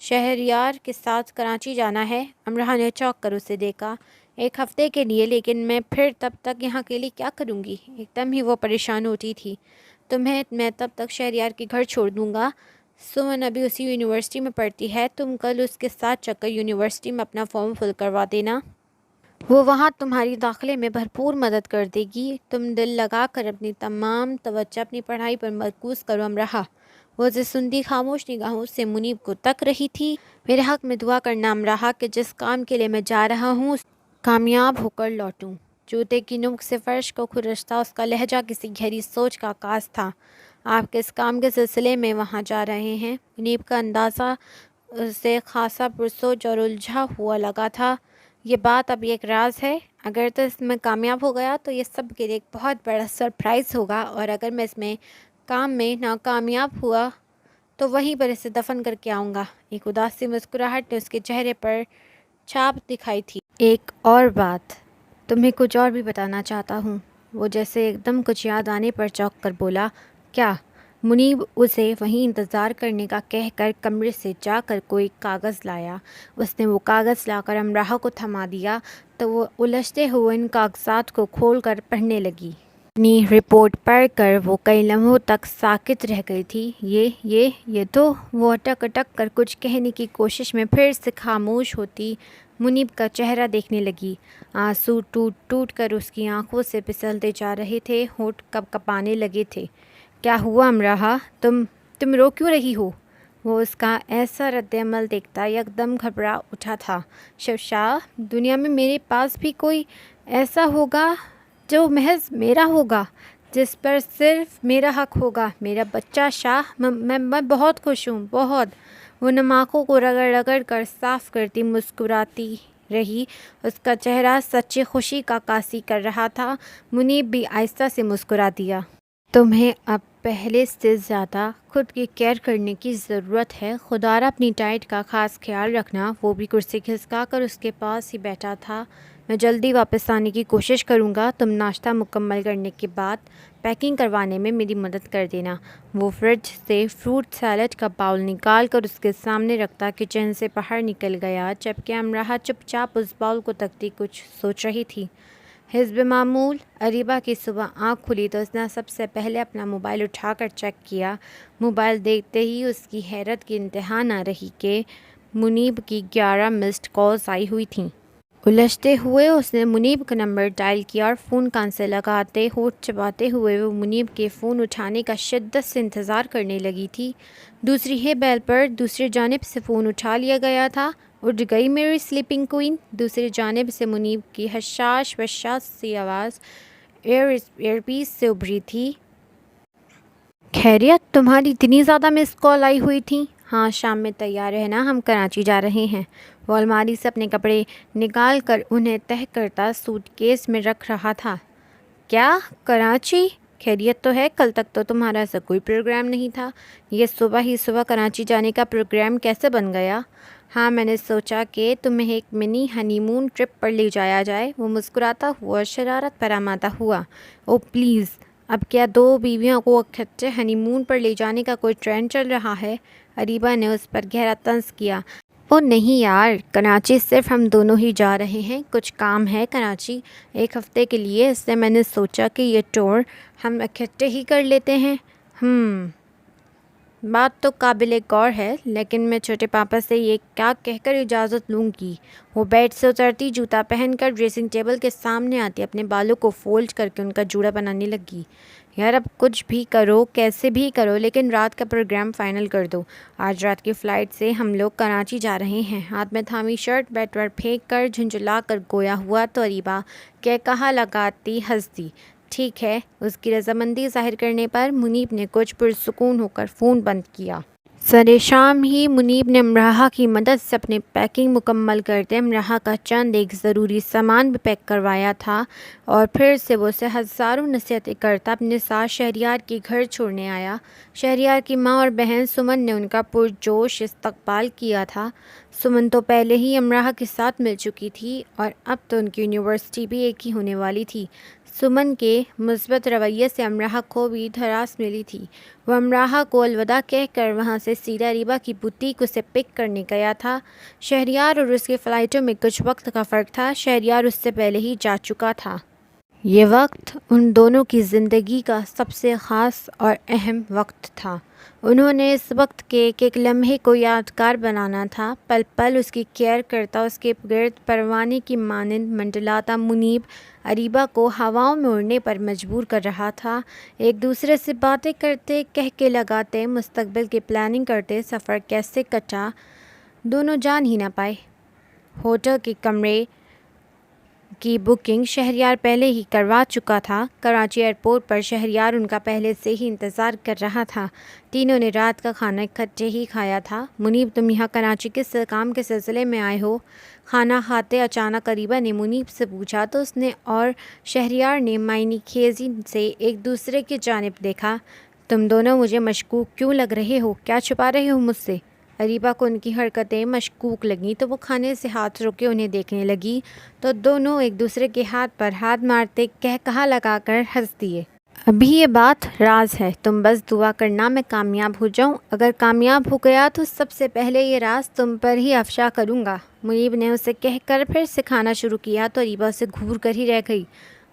شہریار کے ساتھ کراچی جانا ہے۔ امراح نے چونک کر اسے دیکھا۔ 1 ہفتے کے لیے؟ لیکن میں پھر تب تک یہاں کے لیے کیا کروں گی؟ ایک دم ہی وہ پریشان ہوتی تھی۔ تمہیں میں تب تک شہریار کے گھر چھوڑ دوں گا۔ سمن ابھی اسی یونیورسٹی میں پڑھتی ہے، تم کل اس کے ساتھ چل کر یونیورسٹی میں اپنا فارم فل کروا دینا۔ وہ وہاں تمہاری داخلے میں بھرپور مدد کر دے گی۔ تم دل لگا کر اپنی تمام توجہ اپنی پڑھائی پر مرکوز کرو امراح۔ وہ اسے سنتی خاموش نگاہوں سے منیب کو تک رہی تھی۔ میرے حق میں دعا کرنا امراح کہ جس کام کے لیے میں جا رہا ہوں کامیاب ہو کر لوٹوں۔ جوتے کی نوک سے فرش کو کھرچتا اس کا لہجہ کسی گہری سوچ کا عکاس تھا۔ آپ کس کام کے سلسلے میں وہاں جا رہے ہیں؟ منیب کا اندازہ اسے خاصا پرسوچ اور الجھا ہوا لگا تھا۔ یہ بات اب ایک راز ہے۔ اگر تو اس میں کامیاب ہو گیا تو یہ سب کے لیے ایک بہت بڑا سرپرائز ہوگا، اور اگر میں اس میں کام میں ناکامیاب ہوا تو وہیں پر اسے دفن کر کے آؤں گا۔ ایک اداسی مسکراہٹ نے اس کے چہرے پر چھاپ دکھائی تھی۔ ایک اور بات تمہیں کچھ اور بھی بتانا چاہتا ہوں۔ وہ جیسے ایک دم کچھ یاد آنے پر چونک کر بولا۔ کیا؟ منیب اسے وہیں انتظار کرنے کا کہہ کر کمرے سے جا کر کوئی کاغذ لایا۔ اس نے وہ کاغذ لا کر امراح کو تھما دیا تو وہ الجھتے ہوئے ان کاغذات کو کھول کر پڑھنے لگی۔ اپنی رپورٹ پڑھ کر وہ کئی لمحوں تک ساکت رہ گئی تھی۔ یہ تو وہ اٹک اٹک کر کچھ کہنے کی کوشش میں پھر سے خاموش ہوتی منیب کا چہرہ دیکھنے لگی۔ آنسو ٹوٹ ٹوٹ کر اس کی آنکھوں سے پھسلتے جا رہے تھے، ہونٹ کپ کپانے لگے تھے۔ کیا ہوا امراح؟ تم رو کیوں رہی ہو؟ وہ اس کا ایسا رد عمل دیکھتا یکدم گھبرا اٹھا تھا۔ شاہ، دنیا میں میرے پاس بھی کوئی ایسا ہوگا جو محض میرا ہوگا، جس پر صرف میرا حق ہوگا، میرا بچہ شاہ۔ میں بہت خوش ہوں، بہت۔ وہ نماخوں کو رگڑ رگڑ کر صاف کرتی مسکراتی رہی۔ اس کا چہرہ سچی خوشی کا عکاسی کر رہا تھا۔ منیب بھی آہستہ سے مسکرا دیا۔ تمہیں اب پہلے سے زیادہ خود کی کیئر کرنے کی ضرورت ہے۔ خدارا اپنی ڈائٹ کا خاص خیال رکھنا۔ وہ بھی کرسی کھسکا کر اس کے پاس ہی بیٹھا تھا۔ میں جلدی واپس آنے کی کوشش کروں گا۔ تم ناشتہ مکمل کرنے کے بعد پیکنگ کروانے میں میری مدد کر دینا۔ وہ فریج سے فروٹ سیلڈ کا باؤل نکال کر اس کے سامنے رکھتا کچن سے باہر نکل گیا، جبکہ امراح چپ چاپ اس باؤل کو تکتی کچھ سوچ رہی تھی۔ حسب معمول اریبہ کی صبح آنکھ کھلی تو اس نے سب سے پہلے اپنا موبائل اٹھا کر چیک کیا۔ موبائل دیکھتے ہی اس کی حیرت کی انتہا نہ رہی کہ منیب کی 11 مسڈ کالز آئی ہوئی تھیں۔ الجھتے ہوئے اس نے منیب کا نمبر ڈائل کیا اور فون کان سے لگاتے ہونٹ چباتے ہوئے وہ منیب کے فون اٹھانے کا شدت سے انتظار کرنے لگی تھی۔ دوسری ہی بیل پر دوسری جانب سے فون اٹھا لیا گیا تھا۔ اٹھ گئی میری سلیپنگ کوئین؟ دوسری جانب سے منیب کی حشاش وشاش سی آواز ایئر پیس سے ابھری تھی۔ خیریت؟ تمہاری اتنی زیادہ مس کال آئی ہوئی تھیں؟ ہاں، شام میں تیار رہنا، ہم کراچی جا رہے ہیں۔ وہ الماری سے اپنے کپڑے نکال کر انہیں تہہ کرتا سوٹ کیس میں رکھ رہا تھا۔ کیا؟ کراچی؟ خیریت تو ہے؟ کل تک تو تمہارا ایسا کوئی پروگرام نہیں تھا، یہ صبح ہی صبح کراچی جانے کا پروگرام کیسے بن گیا؟ ہاں، میں نے سوچا کہ تمہیں ایک منی ہنی مون ٹرپ پر لے جایا جائے۔ وہ مسکراتا ہوا شرارت پر آمادہ ہوا۔ او پلیز، اب کیا 2 بیویوں کو اکٹھے ہنی مون پر لے جانے کا کوئی ٹرینڈ چل رہا ہے؟ اریبہ نے اس پر گہرا طنز کیا۔ او نہیں یار، کراچی صرف ہم دونوں ہی جا رہے ہیں، کچھ کام ہے کراچی 1 ہفتے کے لیے، اس لیے میں نے سوچا کہ یہ ٹور ہم اکٹھے ہی کر لیتے ہیں۔ بات تو قابل غور ہے، لیکن میں چھوٹے پاپا سے یہ کیا کہہ کر اجازت لوں گی؟ وہ بیڈ سے اترتی، جوتا پہن کر ڈریسنگ ٹیبل کے سامنے آتی، اپنے بالوں کو فولڈ کر کے ان کا جوڑا بنانے لگی۔ یار اب کچھ بھی کرو، کیسے بھی کرو، لیکن رات کا پروگرام فائنل کر دو۔ آج رات کی فلائٹ سے ہم لوگ کراچی جا رہے ہیں۔ ہاتھ میں تھامی شرٹ بیڈ پر پھینک کر جھنجھلا کر گویا ہوا تو اریبہ کہ کہا لگاتی ہنس دی۔ ٹھیک ہے۔ اس کی رضامندی ظاہر کرنے پر منیب نے کچھ پرسکون ہو کر فون بند کیا۔ سر شام ہی منیب نے امراحہ کی مدد سے اپنی پیکنگ مکمل کرتے امراحہ کا چند ایک ضروری سامان بھی پیک کروایا تھا اور پھر سے وہ اسے ہزاروں نصیحتیں کرتا اپنے ساتھ شہریار کے گھر چھوڑنے آیا۔ شہریار کی ماں اور بہن سمن نے ان کا پرجوش استقبال کیا تھا۔ سمن تو پہلے ہی امراحہ کے ساتھ مل چکی تھی اور اب تو ان کی یونیورسٹی بھی ایک ہی ہونے والی تھی۔ سمن کے مثبت رویے سے امراحہ کو بھی دھراس ملی تھی۔ وہ امراحہ کو الوداع کہہ کر وہاں سے سیدھا ریبا کی بوتیک اسے پک کرنے گیا تھا۔ شہریار اور اس کے فلائٹوں میں کچھ وقت کا فرق تھا۔ شہریار اس سے پہلے ہی جا چکا تھا۔ یہ وقت ان دونوں کی زندگی کا سب سے خاص اور اہم وقت تھا۔ انہوں نے اس وقت کے ایک ایک لمحے کو یادگار بنانا تھا۔ پل پل اس کی کیئر کرتا اس کے گرد پروانے کی مانند منڈلاتا منیب اریبہ کو ہواؤں میں اڑنے پر مجبور کر رہا تھا۔ ایک دوسرے سے باتیں کرتے، کہہ کے لگاتے، مستقبل کی پلاننگ کرتے سفر کیسے کٹا دونوں جان ہی نہ پائے۔ ہوٹل کے کمرے کی بکنگ شہریار پہلے ہی کروا چکا تھا۔ کراچی ایئرپورٹ پر شہریار ان کا پہلے سے ہی انتظار کر رہا تھا۔ تینوں نے رات کا کھانا اکٹھے ہی کھایا تھا۔ منیب تم یہاں کراچی کس کام کے سلسلے میں آئے ہو؟ کھانا کھاتے اچانک اریبہ نے منیب سے پوچھا تو اس نے اور شہریار نے معنی خیزی سے ایک دوسرے کی جانب دیکھا۔ تم دونوں مجھے مشکوک کیوں لگ رہے ہو؟ کیا چھپا رہے ہو مجھ سے؟ اریبہ کو ان کی حرکتیں مشکوک لگیں تو وہ کھانے سے ہاتھ روکے انہیں دیکھنے لگی تو دونوں ایک دوسرے کے ہاتھ پر ہاتھ مارتے کہا لگا کر ہنس دیے۔ ابھی یہ بات راز ہے، تم بس دعا کرنا میں کامیاب ہو جاؤں۔ اگر کامیاب ہو گیا تو سب سے پہلے یہ راز تم پر ہی افشا کروں گا۔ منیب نے اسے کہہ کر پھر سے کھانا شروع کیا تو اریبہ اسے گھور کر ہی رہ گئی۔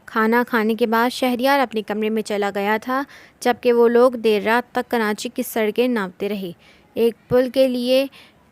کھانا کھانے کے بعد شہریار اپنے کمرے میں چلا گیا تھا جبکہ وہ لوگ دیر رات تک کراچی کی سڑکیں ناپتے رہے، ایک پل کے لیے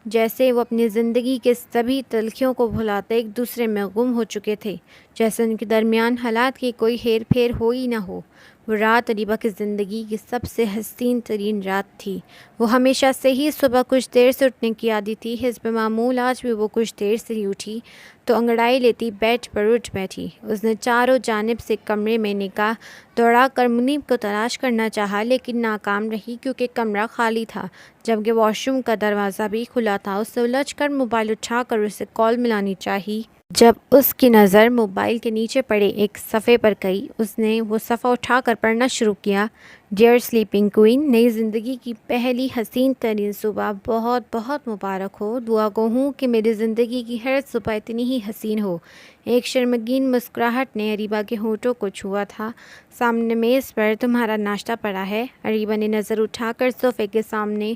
جیسے وہ اپنی زندگی کے سبھی تلخیوں کو بھلاتے ایک دوسرے میں گم ہو چکے تھے، جیسے ان کے درمیان حالات کی کوئی ہیر پھیر ہو ہی نہ ہو۔ وہ رات اریبہ کی زندگی کی سب سے حسین ترین رات تھی۔ وہ ہمیشہ سے ہی صبح کچھ دیر سے اٹھنے کی عادی تھی۔ حسب معمول آج بھی وہ کچھ دیر سے ہی اٹھی تو انگڑائی لیتی بیڈ پر اٹھ بیٹھی۔ اس نے چاروں جانب سے کمرے میں نگاہ دوڑا کر منیب کو تلاش کرنا چاہا لیکن ناکام رہی کیونکہ کمرہ خالی تھا جبکہ واش روم کا دروازہ بھی کھلا تھا۔ اسے الجھ کر موبائل اٹھا کر اسے کال ملانی چاہی۔ جب اس کی نظر موبائل کے نیچے پڑے ایک صفحے پر گئی اس نے وہ صفحہ اٹھا کر پڑھنا شروع کیا۔ ڈیئر سلیپنگ کوئین، نئی زندگی کی پہلی حسین ترین صبح بہت بہت مبارک ہو۔ دعا گو ہوں کہ میری زندگی کی ہر صبح اتنی ہی حسین ہو۔ ایک شرمگین مسکراہٹ نے اریبہ کے ہونٹوں کو چھوا تھا۔ سامنے میز پر تمہارا ناشتہ پڑا ہے۔ اریبہ نے نظر اٹھا کر صوفے کے سامنے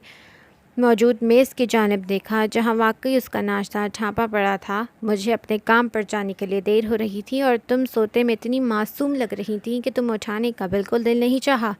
موجود میز کی جانب دیکھا جہاں واقعی اس کا ناشتہ ڈھانپا پڑا تھا۔ مجھے اپنے کام پر جانے کے لیے دیر ہو رہی تھی اور تم سوتے میں اتنی معصوم لگ رہی تھی کہ تم اٹھانے کا بالکل دل نہیں چاہا۔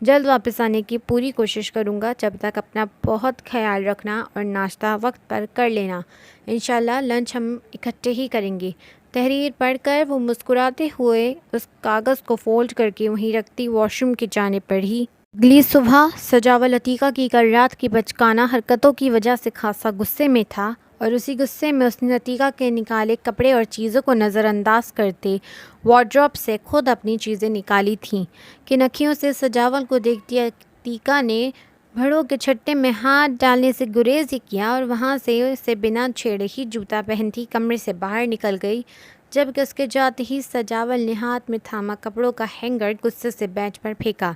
جلد واپس آنے کی پوری کوشش کروں گا، جب تک اپنا بہت خیال رکھنا اور ناشتہ وقت پر کر لینا۔ انشاءاللہ لنچ ہم اکٹھے ہی کریں گے۔ تحریر پڑھ کر وہ مسکراتے ہوئے اس کاغذ کو فولڈ کر کے وہیں رکھتی واش روم کی جانب بڑھی۔ اگلی صبح سجاول عتیقہ کی کل رات کی بچکانہ حرکتوں کی وجہ سے خاصا غصے میں تھا اور اسی غصے میں اس نے عتیقہ کے نکالے کپڑے اور چیزوں کو نظر انداز کرتے وارڈروب سے خود اپنی چیزیں نکالی تھیں کہ نکھیوں سے سجاول کو دیکھتی عتیقہ نے بھڑوں کے چھٹے میں ہاتھ ڈالنے سے گریز ہی کیا اور وہاں سے بنا چھیڑے ہی جوتا پہنتی کمرے سے باہر نکل گئی، جبکہ اس کے جاتے ہی سجاول نے ہاتھ میں تھاما کپڑوں کا ہینگر غصے سے بینچ پر پھینکا۔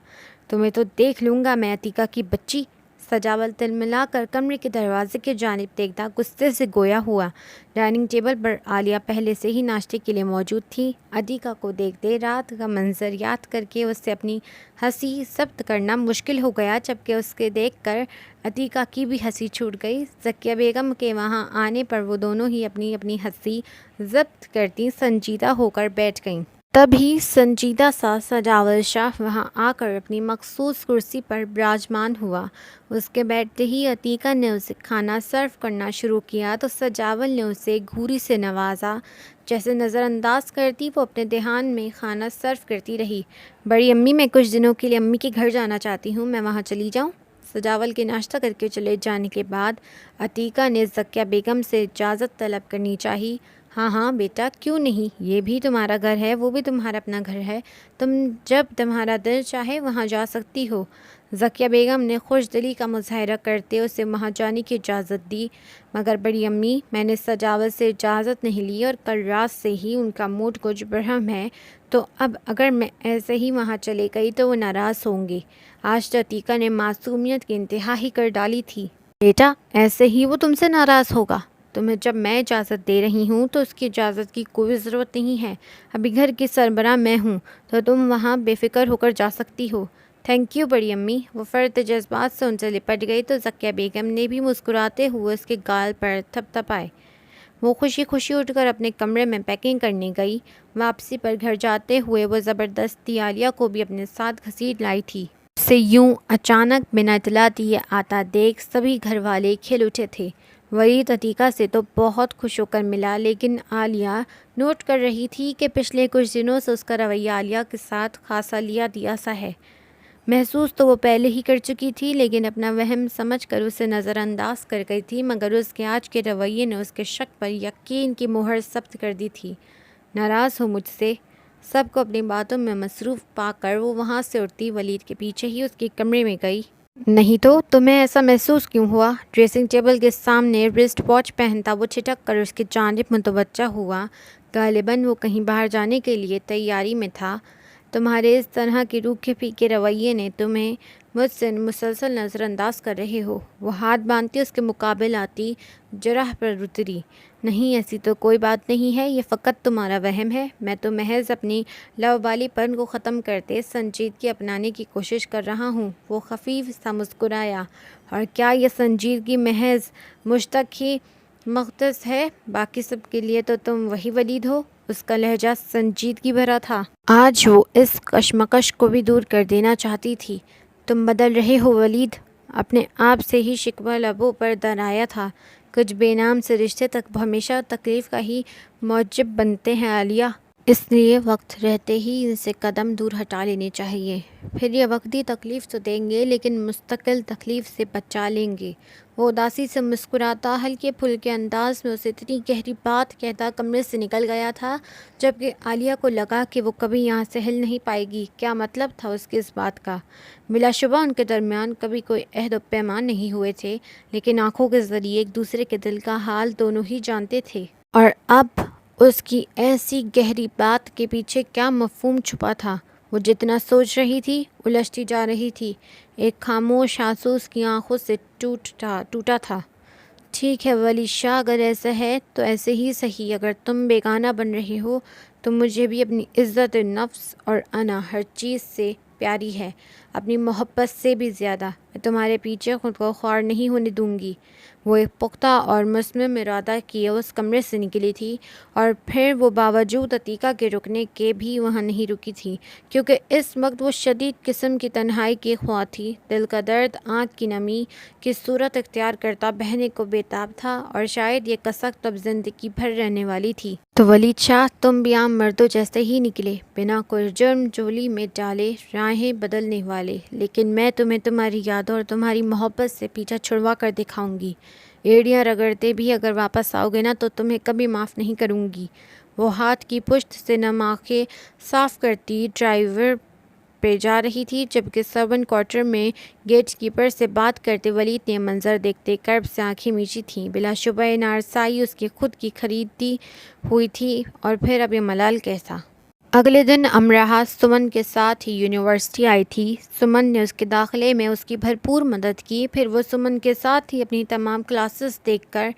تمہیں تو دیکھ لوں گا میں عتیقہ کی بچی۔ سجاول تلملا کر کمرے کے دروازے کی جانب دیکھتا غصے سے گویا ہوا۔ ڈائننگ ٹیبل پر عالیہ پہلے سے ہی ناشتے کے لیے موجود تھی۔ عتیقہ کو دیکھتے رات کا منظر یاد کر کے اس سے اپنی ہنسی ضبط کرنا مشکل ہو گیا، جبکہ اس کے دیکھ کر عتیقہ کی بھی ہنسی چھوٹ گئی۔ ذکیہ بیگم کے وہاں آنے پر وہ دونوں ہی اپنی اپنی ہنسی ضبط کرتی سنجیدہ ہو کر بیٹھ گئیں۔ تبھی سنجیدہ سا سجاول شاہ وہاں آ کر اپنی مخصوص کرسی پر براجمان ہوا۔ اس کے بیٹھتے ہی عتیقہ نے اسے کھانا سرو کرنا شروع کیا تو سجاول نے اسے گھوری سے نوازا۔ جیسے نظر انداز کرتی وہ اپنے دھیان میں کھانا سرو کرتی رہی۔ بڑی امی، میں کچھ دنوں کے لیے امی کے گھر جانا چاہتی ہوں، میں وہاں چلی جاؤں؟ سجاول کے ناشتہ کر کے چلے جانے کے بعد عتیقہ نے ذکیہ بیگم سے اجازت طلب کرنی چاہی۔ ہاں ہاں بیٹا، کیوں نہیں، یہ بھی تمہارا گھر ہے، وہ بھی تمہارا اپنا گھر ہے، تم جب تمہارا دل چاہے وہاں جا سکتی ہو۔ ذکیہ بیگم نے خوش دلی کا مظاہرہ کرتے اسے وہاں جانے کی اجازت دی، مگر بڑی امی میں نے سجاوٹ سے اجازت نہیں لی اور کل رات سے ہی ان کا موڈ کچھ برہم ہے، تو اب اگر میں ایسے ہی وہاں چلے گئی تو وہ ناراض ہوں گے۔ آج تو عتیقہ نے معصومیت کی انتہا ہی کر ڈالی تھی۔ بیٹا ایسے ہی وہ تم سے ناراض ہوگا، تمہیں جب میں اجازت دے رہی ہوں تو اس کی اجازت کی کوئی ضرورت نہیں ہے۔ ابھی گھر کی سربراہ میں ہوں تو تم وہاں بے فکر ہو کر جا سکتی ہو۔ تھینک یو بڑی امی۔ وہ فرد جذبات سے ان سے لپٹ گئی تو ذکیہ بیگم نے بھی مسکراتے ہوئے اس کے گال پر تھپ تھپائے۔ وہ خوشی خوشی اٹھ کر اپنے کمرے میں پیکنگ کرنے گئی۔ واپسی پر گھر جاتے ہوئے وہ زبردستی عالیہ کو بھی اپنے ساتھ گھسیٹ لائی تھی۔ اسے یوں اچانک بنا اطلاع دیے آتا دیکھ سبھی گھر والے کھل اٹھے تھے۔ ولید عتیقہ سے تو بہت خوش ہو کر ملا، لیکن عالیہ نوٹ کر رہی تھی کہ پچھلے کچھ دنوں سے اس کا رویہ عالیہ کے ساتھ خاصا لیا دیا سا ہے۔ محسوس تو وہ پہلے ہی کر چکی تھی، لیکن اپنا وہم سمجھ کر اسے نظر انداز کر گئی تھی، مگر اس کے آج کے رویے نے اس کے شک پر یقین کی مہر ثبت کر دی تھی۔ ناراض ہو مجھ سے؟ سب کو اپنی باتوں میں مصروف پا کر وہ وہاں سے اٹھتی ولید کے پیچھے ہی اس کے کمرے میں گئی۔ نہیں تو تمہیں ایسا محسوس کیوں ہوا؟ ڈریسنگ ٹیبل کے سامنے رسٹ واچ پہنتا وہ چھٹک کر اس کی جانب متوجہ ہوا۔ غالباً وہ کہیں باہر جانے کے لیے تیاری میں تھا۔ تمہارے اس طرح کے روکھے پھیکے رویے نے تمہیں مجھ سے مسلسل نظر انداز کر رہے ہو۔ وہ ہاتھ باندھتی اس کے مقابل آتی جرح پر اتری۔ نہیں ایسی تو کوئی بات نہیں ہے، یہ فقط تمہارا وہم ہے۔ میں تو محض اپنی لاوبالی پن کو ختم کرتے سنجیدگی اپنانے کی کوشش کر رہا ہوں۔ وہ خفیف سا مسکرایا۔ اور کیا یہ سنجیدگی محض مجھ تک ہی مختص ہے؟ باقی سب کے لیے تو تم وہی ولید ہو۔ اس کا لہجہ سنجیدگی بھرا تھا۔ آج وہ اس کشمکش کو بھی دور کر دینا چاہتی تھی۔ تم بدل رہے ہو ولید۔ اپنے آپ سے ہی شکوہ لبوں پر در آیا تھا۔ کچھ بے نام سے رشتے تک ہمیشہ تکلیف کا ہی موجب بنتے ہیں عالیہ، اس لیے وقت رہتے ہی ان سے قدم دور ہٹا لینے چاہیے۔ پھر یہ وقتی تکلیف تو دیں گے لیکن مستقل تکلیف سے بچا لیں گے۔ وہ اداسی سے مسکراتا ہلکے پھلکے انداز میں اسے اتنی گہری بات کہتا کمرے سے نکل گیا تھا، جبکہ عالیہ کو لگا کہ وہ کبھی یہاں سے ہل نہیں پائے گی۔ کیا مطلب تھا اس کی اس بات کا؟ بلا شبہ ان کے درمیان کبھی کوئی عہد و پیمان نہیں ہوئے تھے، لیکن آنکھوں کے ذریعے ایک دوسرے کے دل کا حال دونوں ہی جانتے تھے۔ اور اب اس کی ایسی گہری بات کے پیچھے کیا مفہوم چھپا تھا؟ وہ جتنا سوچ رہی تھی الجھتی جا رہی تھی۔ ایک خاموش آنسو اس کی آنکھوں سے ٹوٹا تھا۔ ٹھیک ہے ولی شاہ، اگر ایسا ہے تو ایسے ہی صحیح۔ اگر تم بیگانہ بن رہے ہو تو مجھے بھی اپنی عزت نفس اور انا ہر چیز سے پیاری ہے، اپنی محبت سے بھی زیادہ۔ میں تمہارے پیچھے خود کو خوار نہیں ہونے دوں گی۔ وہ ایک پختہ اور مصمم ارادہ کیے اس کمرے سے نکلی تھی، اور پھر وہ باوجود عتیقہ کے رکنے کے بھی وہاں نہیں رکی تھی، کیونکہ اس وقت وہ شدید قسم کی تنہائی کی خواہ تھی۔ دل کا درد آنکھ کی نمی کی صورت اختیار کرتا بہنے کو بےتاب تھا، اور شاید یہ کسک اب زندگی بھر رہنے والی تھی۔ تو ولید شاہ تم بھی عام مردوں جیسے ہی نکلے، بنا کوئی جرم جولی میں ڈالے راہیں بدلنے والے، لیکن میں تمہیں تمہاری یادوں اور تمہاری محبت سے پیچھا چھڑوا کر دکھاؤں گی۔ ایڑیاں رگڑتے بھی اگر واپس آؤ گے نا تو تمہیں کبھی معاف نہیں کروں گی۔ وہ ہاتھ کی پشت سے نم آنکھیں صاف کرتی ڈرائیور پہ جا رہی تھی، جبکہ سرونٹ کوارٹر میں گیٹ کیپر سے بات کرتے ولید نے منظر دیکھتے کرب سے آنکھیں میچی تھیں۔ بلا شبہ یہ نارسائی اس کی خود کی خریدی ہوئی تھی، اور پھر اب یہ ملال کیسا؟ اگلے دن امراح سمن کے ساتھ ہی یونیورسٹی آئی تھی۔ سمن نے اس کے داخلے میں اس کی بھرپور مدد کی، پھر وہ سمن کے ساتھ ہی اپنی تمام کلاسز دیکھ کر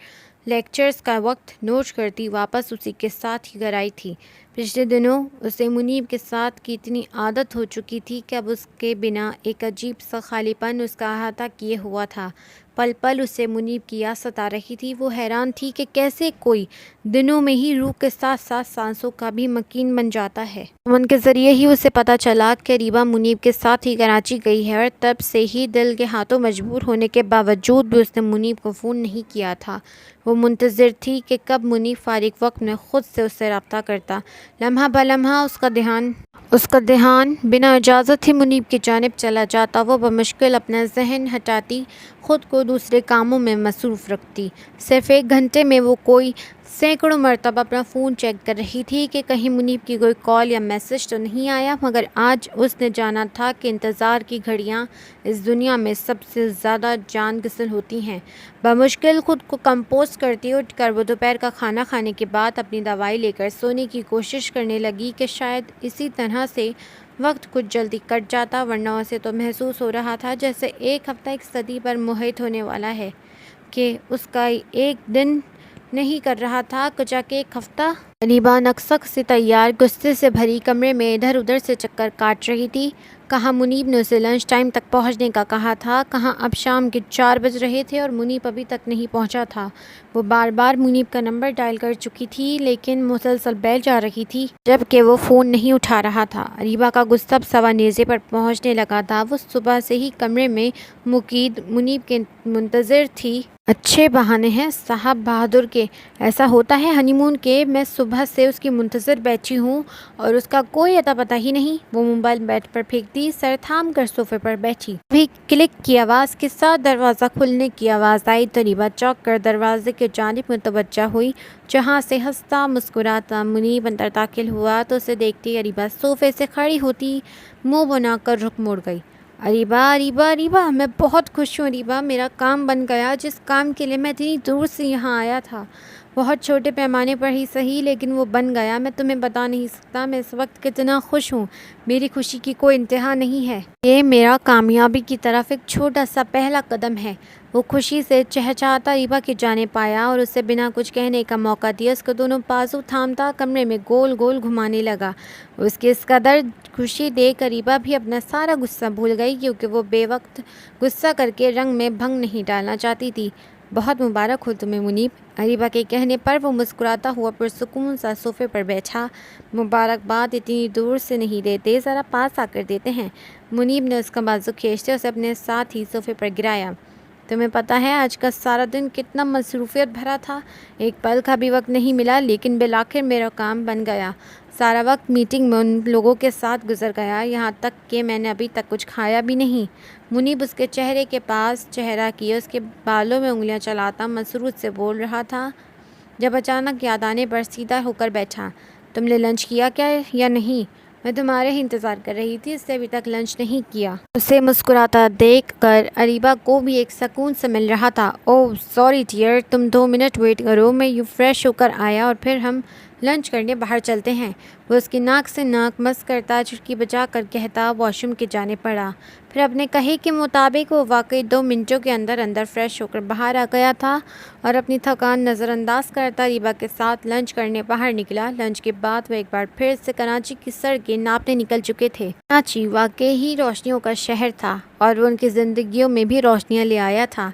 لیکچرز کا وقت نوٹ کرتی واپس اسی کے ساتھ ہی گھر آئی تھی۔ پچھلے دنوں اسے منیب کے ساتھ کی اتنی عادت ہو چکی تھی کہ اب اس کے بنا ایک عجیب سا خالی پن اس کا احاطہ کیے ہوا تھا۔ پل پل اسے منیب کی یاد ستا رہی تھی۔ وہ حیران تھی کہ کیسے کوئی دنوں میں ہی روح کے ساتھ ساتھ سانسوں کا بھی مکین بن جاتا ہے۔ سمن کے ذریعے ہی اسے پتہ چلا کہ ریبا منیب کے ساتھ ہی کراچی گئی ہے، اور تب سے ہی دل کے ہاتھوں مجبور ہونے کے باوجود بھی اس نے منیب کو فون نہیں کیا تھا۔ وہ منتظر تھی کہ کب منیب فارغ وقت میں خود سے اس سے رابطہ کرتا۔ لمحہ بلمحہ اس کا دھیان بنا اجازت ہی منیب کی جانب چلا جاتا۔ وہ بمشکل اپنا ذہن ہٹاتی خود کو دوسرے کاموں میں مصروف رکھتی۔ صرف 1 گھنٹے میں وہ کوئی سینکڑوں مرتبہ اپنا فون چیک کر رہی تھی کہ کہیں منیب کی کوئی کال یا میسج تو نہیں آیا، مگر آج اس نے جانا تھا کہ انتظار کی گھڑیاں اس دنیا میں سب سے زیادہ جان گسل ہوتی ہیں۔ بمشکل خود کو کمپوز کرتی اٹھ کر وہ دوپہر کا کھانا کھانے کے بعد اپنی دوائی لے کر سونے کی کوشش کرنے لگی کہ شاید اسی طرح سے وقت کچھ جلدی کٹ جاتا، ورنہ اسے تو محسوس ہو رہا تھا جیسے ایک ہفتہ ایک صدی پر محیط ہونے والا ہے، کہ اس کا ایک دن نہیں کر رہا تھا کچا کہ ایک ہفتہ۔ اریبہ نقشق سے تیار غصے سے بھری کمرے میں ادھر ادھر سے چکر کاٹ رہی تھی۔ کہاں منیب نے اسے لنچ ٹائم تک پہنچنے کا کہا تھا، کہاں اب شام کے 4 بج رہے تھے اور منیب ابھی تک نہیں پہنچا تھا۔ وہ بار بار منیب کا نمبر ڈائل کر چکی تھی لیکن مسلسل بیل جا رہی تھی جبکہ وہ فون نہیں اٹھا رہا تھا۔ اریبہ کا غصہ اب سوا نیزے پر پہنچنے لگا تھا۔ وہ صبح سے ہی کمرے میں مقید منیب کے منتظر تھی۔ اچھے بہانے ہیں صاحب بہادر کے، ایسا ہوتا ہے ہنی مون کے، میں صبح سے اس کی منتظر بیٹھی ہوں اور اس کا کوئی اتا پتہ ہی نہیں۔ وہ موبائل بیڈ پر پھینکتی سر تھام کر صوفے پر بیٹھی۔ ابھی کلک کی آواز کے ساتھ دروازہ کھلنے کی آواز آئی تو اریبہ چونک کر دروازے کی جانب متوجہ ہوئی، جہاں سے ہنستا مسکراتا منیب اندر داخل ہوا تو اسے دیکھتے اریبہ صوفے سے کھڑی ہوتی منہ بنا کر رخ موڑ گئی۔ اریبہ اریبہ اریبہ میں بہت خوش ہوں اریبہ، میرا کام بن گیا، جس کام کے لیے میں اتنی دور سے یہاں آیا تھا، بہت چھوٹے پیمانے پر ہی صحیح لیکن وہ بن گیا۔ میں تمہیں بتا نہیں سکتا میں اس وقت کتنا خوش ہوں، میری خوشی کی کوئی انتہا نہیں ہے۔ یہ میرا کامیابی کی طرف ایک چھوٹا سا پہلا قدم ہے۔ وہ خوشی سے چہچہاتا اریبہ کی جانب آیا اور اسے بنا کچھ کہنے کا موقع دیا اس کو دونوں بازو تھامتا کمرے میں گول گول گھمانے لگا۔ اس کی اس قدر خوشی دیکھ اریبہ بھی اپنا سارا غصہ بھول گئی، کیونکہ وہ بے وقت غصہ کر کے رنگ میں بھنگ نہیں ڈالنا چاہتی تھی۔ بہت مبارک ہو تمہیں منیب۔ اریبہ کے کہنے پر وہ مسکراتا ہوا پرسکون سا صوفے پر بیٹھا۔ مبارکباد اتنی دور سے نہیں دیتے، ذرا پاس آ کر دیتے ہیں۔ منیب نے اس کا بازو کھینچتے اسے اپنے ساتھ ہی صوفے پر گرایا۔ تمہیں پتہ ہے آج کا سارا دن کتنا مصروفیت بھرا تھا، ایک پل کا بھی وقت نہیں ملا، لیکن بالآخر میرا کام بن گیا۔ سارا وقت میٹنگ میں ان لوگوں کے ساتھ گزر گیا، یہاں تک کہ میں نے ابھی تک کچھ کھایا بھی نہیں۔ منیب اس کے چہرے کے پاس چہرہ کیے اس کے بالوں میں انگلیاں چلاتا مسرت سے بول رہا تھا، جب اچانک یاد آنے پر سیدھا ہو کر بیٹھا۔ تم نے لنچ کیا کیا یا نہیں؟ میں تمہارے ہی انتظار کر رہی تھی، اس سے ابھی تک لنچ نہیں کیا۔ اسے مسکراتا دیکھ کر اریبہ کو بھی ایک سکون سے مل رہا تھا۔ اوہ سوری ڈیئر، تم 2 منٹ ویٹ کرو، میں یوں فریش ہو کر آیا اور پھر ہم لنچ کرنے باہر چلتے ہیں۔ وہ اس کی ناک سے ناک مس کرتا چٹکی بجا کر کہتا واش روم کی جانب بڑھا۔ پھر اپنے کہے کے مطابق وہ واقعی 2 منٹوں کے اندر اندر فریش ہو کر باہر آ گیا تھا اور اپنی تھکان نظر انداز کرتا اریبہ کے ساتھ لنچ کرنے باہر نکلا۔ لنچ کے بعد وہ ایک بار پھر سے کراچی کی سڑکیں ناپنے نکل چکے تھے۔ کراچی واقعی ہی روشنیوں کا شہر تھا اور وہ ان کی زندگیوں میں بھی روشنیاں لے آیا تھا۔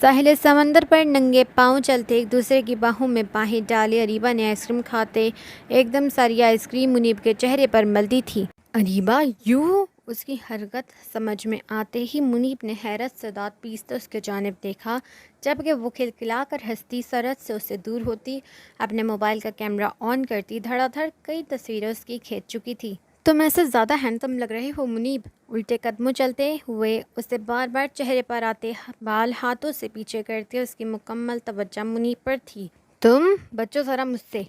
ساحل سمندر پر ننگے پاؤں چلتے ایک دوسرے کی باہوں میں باہیں ڈالے اریبہ نے آئس کریم کھاتے ایک دم ساری آئس کریم منیب کے چہرے پر ملتی تھی۔ اریبہ یوں! اس کی حرکت سمجھ میں آتے ہی منیب نے حیرت سے دانت پیستے اس کی جانب دیکھا، جبکہ وہ کھلکھلا کر ہنستی سرحد سے اس سے دور ہوتی اپنے موبائل کا کیمرہ آن کرتی دھڑا دھڑ کئی تصویریں اس کی کھینچ چکی تھی۔ تم ایسے زیادہ ہینڈسم لگ رہے ہو منیب۔ الٹے قدموں چلتے ہوئے اسے بار بار چہرے پر آتے بال ہاتھوں سے پیچھے کرتے اس کی مکمل توجہ منیب پر تھی۔ تم بچو ذرا مجھ سے۔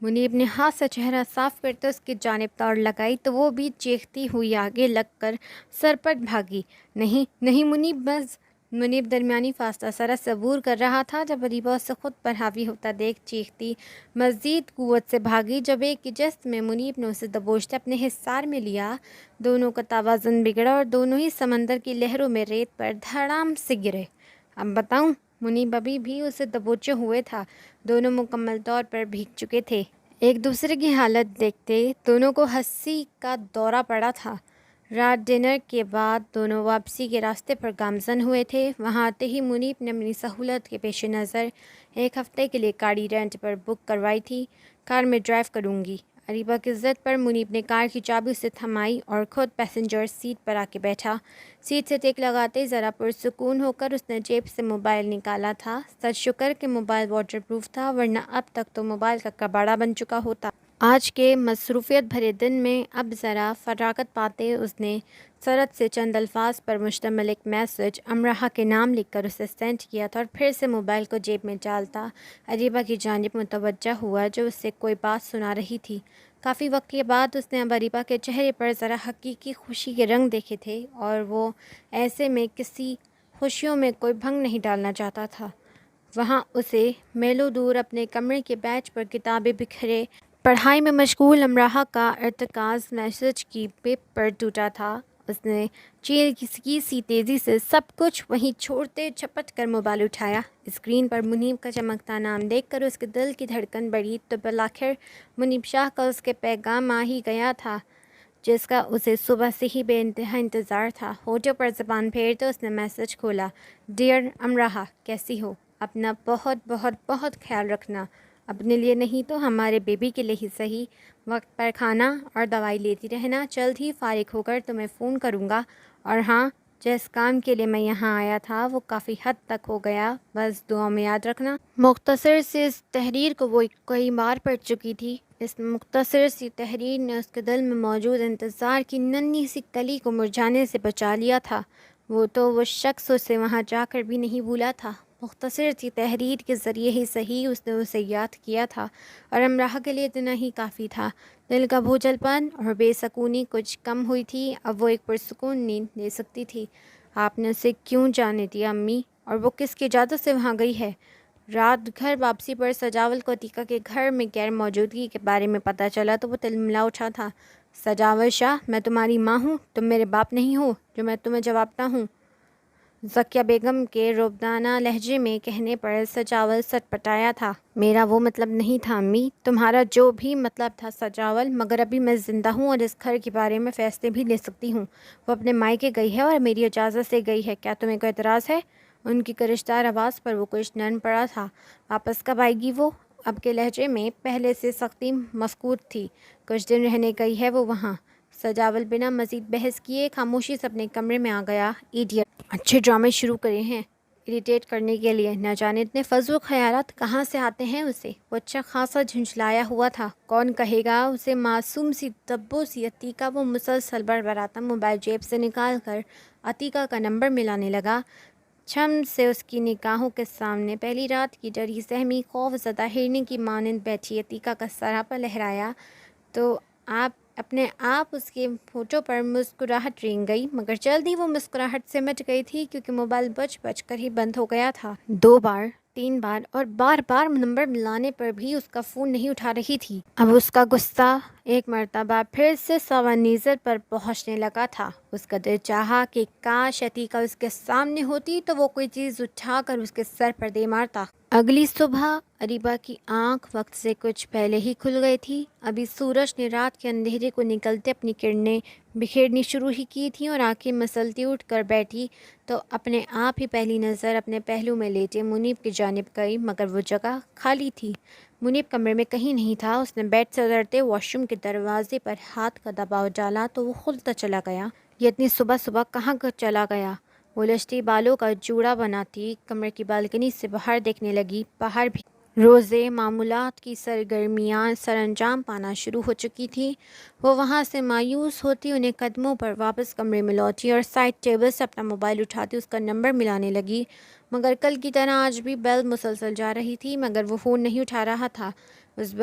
منیب نے ہاتھ سے چہرہ صاف کرتے اس کی جانب توڑ لگائی تو وہ بھی چیختی ہوئی آگے لگ کر سرپٹ بھاگی۔ نہیں نہیں منیب بس۔ منیب درمیانی فاصلہ سرحد سے عبور کر رہا تھا جب اریبہ اسے خود پر حاوی ہوتا دیکھ چیختی مزید قوت سے بھاگی۔ جب ایک کی جست میں منیب نے اسے دبوچتے اپنے حصار میں لیا، دونوں کا توازن بگڑا اور دونوں ہی سمندر کی لہروں میں ریت پر دھڑام سے گرے۔ اب بتاؤں؟ منیب ابھی بھی اسے دبوچے ہوئے تھا، دونوں مکمل طور پر بھیگ چکے تھے۔ ایک دوسرے کی حالت دیکھتے دونوں کو ہنسی کا دورہ پڑا تھا۔ رات ڈنر کے بعد دونوں واپسی کے راستے پر گامزن ہوئے تھے۔ وہاں آتے ہی منیب نے اپنی سہولت کے پیش نظر 1 ہفتے کے لیے گاڑی رینٹ پر بک کروائی تھی۔ کار میں ڈرائیو کروں گی۔ اریبہ کی ضد پر منیب نے کار کی چابی اسے تھمائی اور خود پیسنجر سیٹ پر آ کے بیٹھا۔ سیٹ سے ٹیک لگاتے ذرا پرسکون ہو کر اس نے جیب سے موبائل نکالا تھا۔ سچ شکر کہ موبائل واٹر پروف تھا، ورنہ اب تک تو موبائل کا کباڑہ بن چکا ہوتا۔ آج کے مصروفیت بھرے دن میں اب ذرا فراغت پاتے اس نے سرد سے چند الفاظ پر مشتمل ایک میسج امراحہ کے نام لکھ کر اسے سینڈ کیا تھا اور پھر سے موبائل کو جیب میں ڈالتا اریبہ کی جانب متوجہ ہوا جو اس سے کوئی بات سنا رہی تھی۔ کافی وقت کے بعد اس نے اب اریبہ کے چہرے پر ذرا حقیقی خوشی کے رنگ دیکھے تھے اور وہ ایسے میں کسی خوشیوں میں کوئی بھنگ نہیں ڈالنا چاہتا تھا۔ وہاں اسے میلوں دور اپنے کمرے کے بیچ پر کتابیں بکھرے پڑھائی میں مشغول امراحہ کا ارتکاز میسج کی پپ پر ٹوٹا تھا۔ اس نے چیل کی سی تیزی سے سب کچھ وہیں چھوڑتے جھپٹ کر موبائل اٹھایا۔ اسکرین پر منیب کا چمکتا نام دیکھ کر اس کے دل کی دھڑکن بڑھی تو بالآخر منیب شاہ کا اس کے پیغام آ ہی گیا تھا جس کا اسے صبح سے ہی بے انتہا انتظار تھا۔ ہونٹوں پر زبان پھیرتے اس نے میسج کھولا۔ ڈیئر امراحہ، کیسی ہو؟ اپنا بہت بہت بہت خیال رکھنا، اپنے لیے نہیں تو ہمارے بیبی کے لیے ہی صحیح۔ وقت پر کھانا اور دوائی لیتی رہنا، جلد ہی فارغ ہو کر تمہیں فون کروں گا۔ اور ہاں، جس کام کے لیے میں یہاں آیا تھا وہ کافی حد تک ہو گیا، بس دعا میں یاد رکھنا۔ مختصر سی اس تحریر کو وہ کئی بار پڑھ چکی تھی۔ اس مختصر سی تحریر نے اس کے دل میں موجود انتظار کی ننھی سی کلی کو مرجھانے سے بچا لیا تھا۔ وہ شخص اسے وہاں جا کر بھی نہیں بھولا تھا۔ مختصر سی تحریر کے ذریعے ہی صحیح اس نے اسے یاد کیا تھا اور امراحہ کے لیے اتنا ہی کافی تھا۔ دل کا بوجھل پن اور بے سکونی کچھ کم ہوئی تھی، اب وہ ایک پرسکون نیند لے سکتی تھی۔ آپ نے اسے کیوں جانے دیا امی؟ اور وہ کس کی اجازت سے وہاں گئی ہے؟ رات گھر واپسی پر سجاول کو عتیقہ کے گھر میں غیر موجودگی کے بارے میں پتہ چلا تو وہ تلملا اٹھا تھا۔ سجاول شاہ، میں تمہاری ماں ہوں، تم میرے باپ نہیں ہو جو میں تمہیں جوابتا ہوں۔ ذکیہ بیگم کے رعبدانہ لہجے میں کہنے پر سجاول سٹ پٹایا تھا۔ میرا وہ مطلب نہیں تھا امی، تمہارا جو بھی مطلب تھا سجاول، مگر ابھی میں زندہ ہوں اور اس گھر کے بارے میں فیصلے بھی لے سکتی ہوں۔ وہ اپنے مائکے گئی ہے اور میری اجازت سے گئی ہے، کیا تمہیں کوئی اعتراض ہے؟ ان کی کرشدار آواز پر وہ کچھ نرم پڑا تھا۔ واپس کب آئے گی وہ؟ اب کے لہجے میں پہلے سے سختی مذکور تھی۔ کچھ دن رہنے گئی ہے وہ وہاں۔ سجاول بنا مزید بحث کیے خاموشی سے اپنے کمرے میں آ گیا۔ ایڈیٹ، اچھے ڈرامے شروع کرے ہیں اریٹیٹ کرنے کے لیے، نہ جانے اتنے فضول خیالات کہاں سے آتے ہیں اسے۔ وہ اچھا خاصا جھنجھلایا ہوا تھا۔ کون کہے گا اسے معصوم سی دبو سی عتیقہ۔ وہ مسلسل بڑبڑاتا موبائل جیب سے نکال کر عتیقہ کا نمبر ملانے لگا۔ چھم سے اس کی نگاہوں کے سامنے پہلی رات کی ڈری سہمی خوف زدہ ہرنی کی مانند بیٹھی عتیقہ کا سراپا لہرایا تو اپنے آپ اس کے ہونٹوں پر مسکراہٹ رینگ گئی، مگر جلد ہی وہ مسکراہٹ سمٹ گئی تھی کیونکہ موبائل بج کر ہی بند ہو گیا تھا۔ 2 بار 3 بار اور بار بار نمبر ملانے پر بھی اس کا فون نہیں اٹھا رہی تھی۔ اب اس کا غصہ ایک مرتبہ پھر سے سوانیزر پر پہنچنے لگا تھا۔ اس کا دل چاہا کہ کاش عتیقہ اس کے سامنے ہوتی تو وہ کوئی چیز اٹھا کر اس کے سر پر دے مارتا۔ اگلی صبح اریبہ کی آنکھ وقت سے کچھ پہلے ہی کھل گئی تھی۔ ابھی سورج نے رات کے اندھیرے کو نکلتے اپنی کرنیں بکھیرنی شروع ہی کی تھیں اور آنکھیں مسلتی اٹھ کر بیٹھی تو اپنے آپ ہی پہلی نظر اپنے پہلو میں لیٹے منیب کی جانب گئی، مگر وہ جگہ خالی تھی۔ منیب کمرے میں کہیں نہیں تھا۔ اس نے بیڈ سے اترتے واش روم کے دروازے پر ہاتھ کا دباؤ ڈالا تو وہ کھلتا چلا گیا۔ یہ اتنی صبح صبح کہاں چلا گیا؟ وہ لچتی بالوں کا جوڑا بناتی کمرے کی بالکنی سے باہر دیکھنے لگی۔ باہر بھی روزے معمولات کی سرگرمیاں سر انجام پانا شروع ہو چکی تھیں۔ وہ وہاں سے مایوس ہوتی انہیں قدموں پر واپس کمرے میں لوٹی اور سائڈ ٹیبل سے اپنا موبائل اٹھاتی اس کا نمبر ملانے لگی، مگر کل کی طرح آج بھی بیل مسلسل جا رہی تھی، مگر وہ فون نہیں اٹھا رہا تھا۔ اس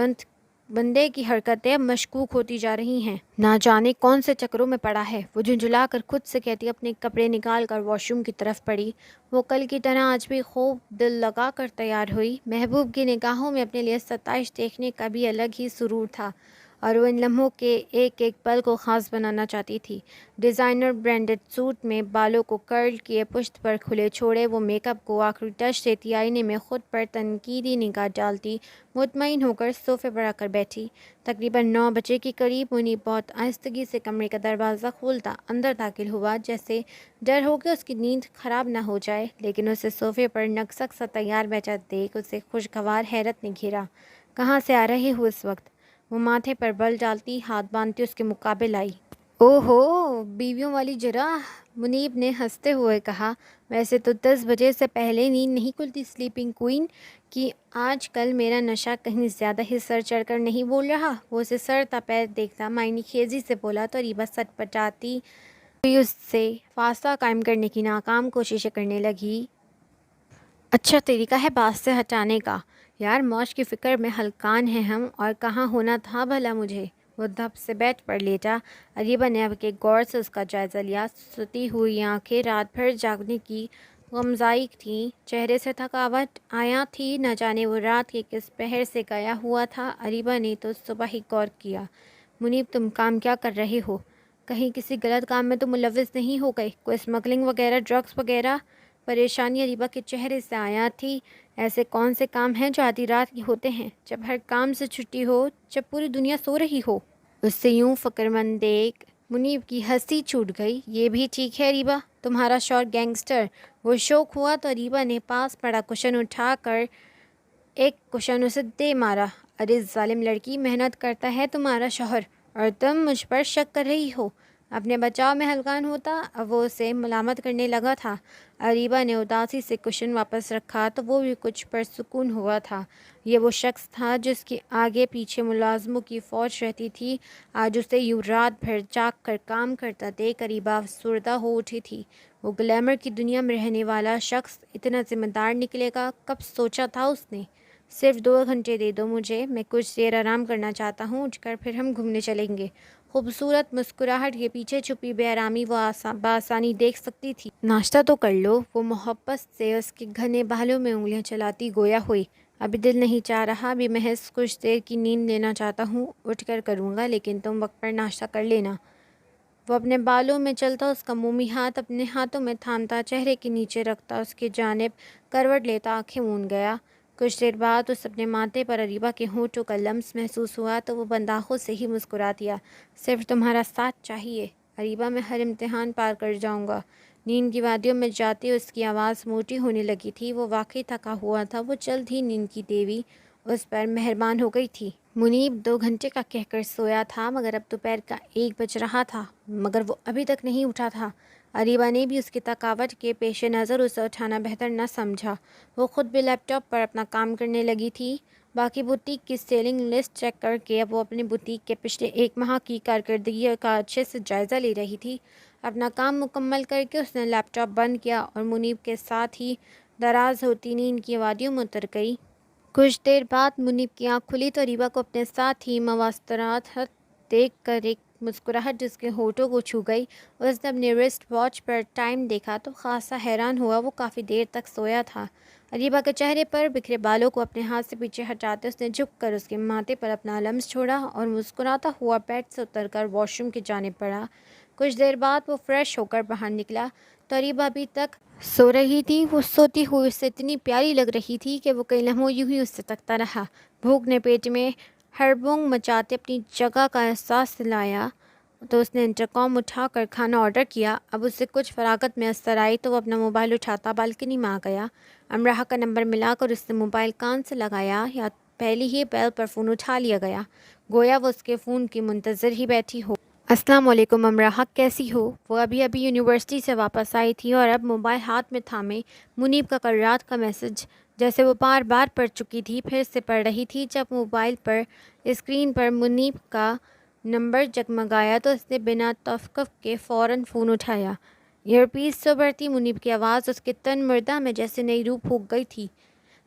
بندے کی حرکتیں اب مشکوک ہوتی جا رہی ہیں، نہ جانے کون سے چکروں میں پڑا ہے۔ وہ جھنجھلا کر خود سے کہتی اپنے کپڑے نکال کر واش روم کی طرف پڑی۔ وہ کل کی طرح آج بھی خوب دل لگا کر تیار ہوئی۔ محبوب کی نگاہوں میں اپنے لیے ستائش دیکھنے کا بھی الگ ہی سرور تھا اور وہ ان لمحوں کے ایک ایک پل کو خاص بنانا چاہتی تھی۔ ڈیزائنر برانڈڈ سوٹ میں بالوں کو کرل کیے پشت پر کھلے چھوڑے وہ میک اپ کو آخری ٹچ دیتی آئینے میں خود پر تنقیدی نگاہ ڈالتی مطمئن ہو کر صوفے پر آ کر بیٹھی۔ تقریباً 9 بجے کے قریب منیب بہت آہستگی سے کمرے کا دروازہ کھولتا اندر داخل ہوا، جیسے ڈر ہو کہ اس کی نیند خراب نہ ہو جائے، لیکن اسے صوفے پر نکسک سا تیار بیٹھا دیکھ اسے خوشگوار حیرت نے گھیرا۔ کہاں سے آ رہے ہو اس وقت؟ وہ ماتھے پر بل ڈالتی ہاتھ باندھتی اس کے مقابل آئی۔ او ہو، بیویوں والی جراح، منیب نے ہنستے ہوئے کہا۔ ویسے تو 10 بجے سے پہلے نیند نہیں کھلتی سلیپنگ کوئین، کہ آج کل میرا نشہ کہیں زیادہ ہی سر چڑھ کر نہیں بول رہا؟ وہ اسے سر تا پیر دیکھتا معنی خیزی سے بولا تو اریبہ سٹ پٹاتی ہوئی اس سے فاصلہ قائم کرنے کی ناکام کوششیں کرنے لگی۔ اچھا طریقہ ہے بات سے ہٹانے کا، یار موج کی فکر میں ہلکان ہیں ہم، اور کہاں ہونا تھا بھلا مجھے۔ وہ دھپ سے بیٹھ پر لیٹا۔ اریبہ نے اب کے غور سے اس کا جائزہ لیا۔ ستی ہوئی آنکھیں رات بھر جاگنے کی غمزائی تھیں، چہرے سے تھکاوٹ آیا تھی، نہ جانے وہ رات کے کس پہر سے گیا ہوا تھا۔ اریبہ نے تو صبح ہی غور کیا۔ منیب تم کام کیا کر رہے ہو؟ کہیں کسی غلط کام میں تو ملوث نہیں ہو گئے؟ کوئی اسمگلنگ وغیرہ، ڈرگس وغیرہ؟ پریشانی اریبہ کے چہرے سے آیا تھی۔ ایسے کون سے کام ہیں جو آدھی رات کے ہوتے ہیں، جب ہر کام سے چھٹی ہو، جب پوری دنیا سو رہی ہو؟ اس سے یوں فکرمند دیکھ منیب کی ہنسی چھوٹ گئی۔ یہ بھی ٹھیک ہے اریبہ، تمہارا شوہر گینگسٹر؟ وہ شوق ہوا تو اریبہ نے پاس پڑا کشن اٹھا کر ایک کشن اسے دے مارا۔ ارے ظالم لڑکی، محنت کرتا ہے تمہارا شوہر اور تم مجھ پر شک کر رہی ہو؟ اپنے بچاؤ میں ہلکان ہوتا۔ اب وہ اسے ملامت کرنے لگا تھا۔ اریبہ نے اداسی سے کشن واپس رکھا تو وہ بھی کچھ پرسکون ہوا تھا۔ یہ وہ شخص تھا جس کے آگے پیچھے ملازموں کی فوج رہتی تھی، آج اسے یوں رات بھر جاگ کر کام کرتا دیکھ اریبہ افسردہ ہو اٹھی تھی۔ وہ گلیمر کی دنیا میں رہنے والا شخص اتنا ذمہ دار نکلے گا، کب سوچا تھا اس نے؟ صرف 2 گھنٹے دے دو مجھے، میں کچھ دیر آرام کرنا چاہتا ہوں، اٹھ کر پھر ہم گھومنے چلیں گے۔ خوبصورت مسکراہٹ کے پیچھے چھپی بے آرامی وہ بآسانی دیکھ سکتی تھی۔ ناشتہ تو کر لو، وہ محبت سے اس کے گھنے بالوں میں انگلیاں چلاتی گویا ہوئی۔ ابھی دل نہیں چاہ رہا، ابھی محض کچھ دیر کی نیند لینا چاہتا ہوں، اٹھ کر کروں گا، لیکن تم وقت پر ناشتہ کر لینا۔ وہ اپنے بالوں میں چلتا، اس کا مومی ہاتھ اپنے ہاتھوں میں تھامتا، چہرے کے نیچے رکھتا، اس کی جانب کروٹ لیتا آنکھیں موند گیا۔ کچھ دیر بعد اس اپنے ماتھے پر اریبہ کے ہونٹوں کا لمس محسوس ہوا تو وہ بند آنکھوں سے ہی مسکرا دیا۔ صرف تمہارا ساتھ چاہیے اریبہ، میں ہر امتحان پار کر جاؤں گا۔ نیند کی وادیوں میں جاتے اس کی آواز موٹی ہونے لگی تھی۔ وہ واقعی تھکا ہوا تھا، وہ جلد ہی نیند کی دیوی اس پر مہربان ہو گئی تھی۔ منیب 2 گھنٹے کا کہہ کر سویا تھا، مگر اب دوپہر کا 1 بج رہا تھا، مگر وہ ابھی تک نہیں اٹھا تھا۔ اریبہ نے بھی اس کی تھکاوٹ کے پیش نظر اسے اٹھانا بہتر نہ سمجھا۔ وہ خود بھی لیپ ٹاپ پر اپنا کام کرنے لگی تھی۔ باقی بوتیک کی سیلنگ لسٹ چیک کر کے اب وہ اپنی بوتیک کے پچھلے 1 ماہ کی کارکردگی کا اچھے سے جائزہ لے رہی تھی۔ اپنا کام مکمل کر کے اس نے لیپ ٹاپ بند کیا اور منیب کے ساتھ ہی دراز ہوتی نیند کی وادیوں میں اتر گئی۔ کچھ دیر بعد منیب کی آنکھ کھلی تو اریبہ کو اپنے ساتھ ہی مواصلات دیکھ کر ایک مسکراہٹ جس کے ہونٹوں کو چھو گئی۔ اس نے اپنے رسٹ واچ پر ٹائم دیکھا تو خاصا حیران ہوا، وہ کافی دیر تک سویا تھا۔ اریبہ کے چہرے پر بکھرے بالوں کو اپنے ہاتھ سے پیچھے ہٹاتے اس نے جھک کر اس کے ماتھے پر اپنا لمس چھوڑا اور مسکراتا ہوا بیڈ سے اتر کر واش روم کی جانب بڑھا۔ کچھ دیر بعد وہ فریش ہو کر باہر نکلا تو اریبہ ابھی تک سو رہی تھی۔ وہ سوتی ہوئی اس سے اتنی پیاری لگ رہی تھی کہ وہ کئی لمحوں یوں ہی اس سے تکتا رہا۔ بھوک نے پیٹ میں ہڑبنگ مچاتے اپنی جگہ کا احساس دلایا تو اس نے انٹرکام اٹھا کر کھانا آرڈر کیا۔ اب اسے کچھ فراغت میسر آئی تو وہ اپنا موبائل اٹھاتا بالکنی میں آ گیا۔ امراح کا نمبر ملا کر اس نے موبائل کان سے لگایا، یا پہلی ہی بیل پر فون اٹھا لیا گیا، گویا وہ اس کے فون کی منتظر ہی بیٹھی ہو۔ السلام علیکم امراح، کیسی ہو؟ وہ ابھی یونیورسٹی سے واپس آئی تھی اور اب موبائل ہاتھ میں تھامے منیب کا کل رات کا میسج جیسے وہ بار بار پڑھ چکی تھی پھر سے پڑھ رہی تھی۔ جب موبائل پر اسکرین پر منیب کا نمبر جگمگایا تو اس نے بنا توقف کے فوراً فون اٹھایا۔ ایئر پیس سے ابھرتی منیب کی آواز اس کے تن مردہ میں جیسے نئی روح پھونک گئی تھی۔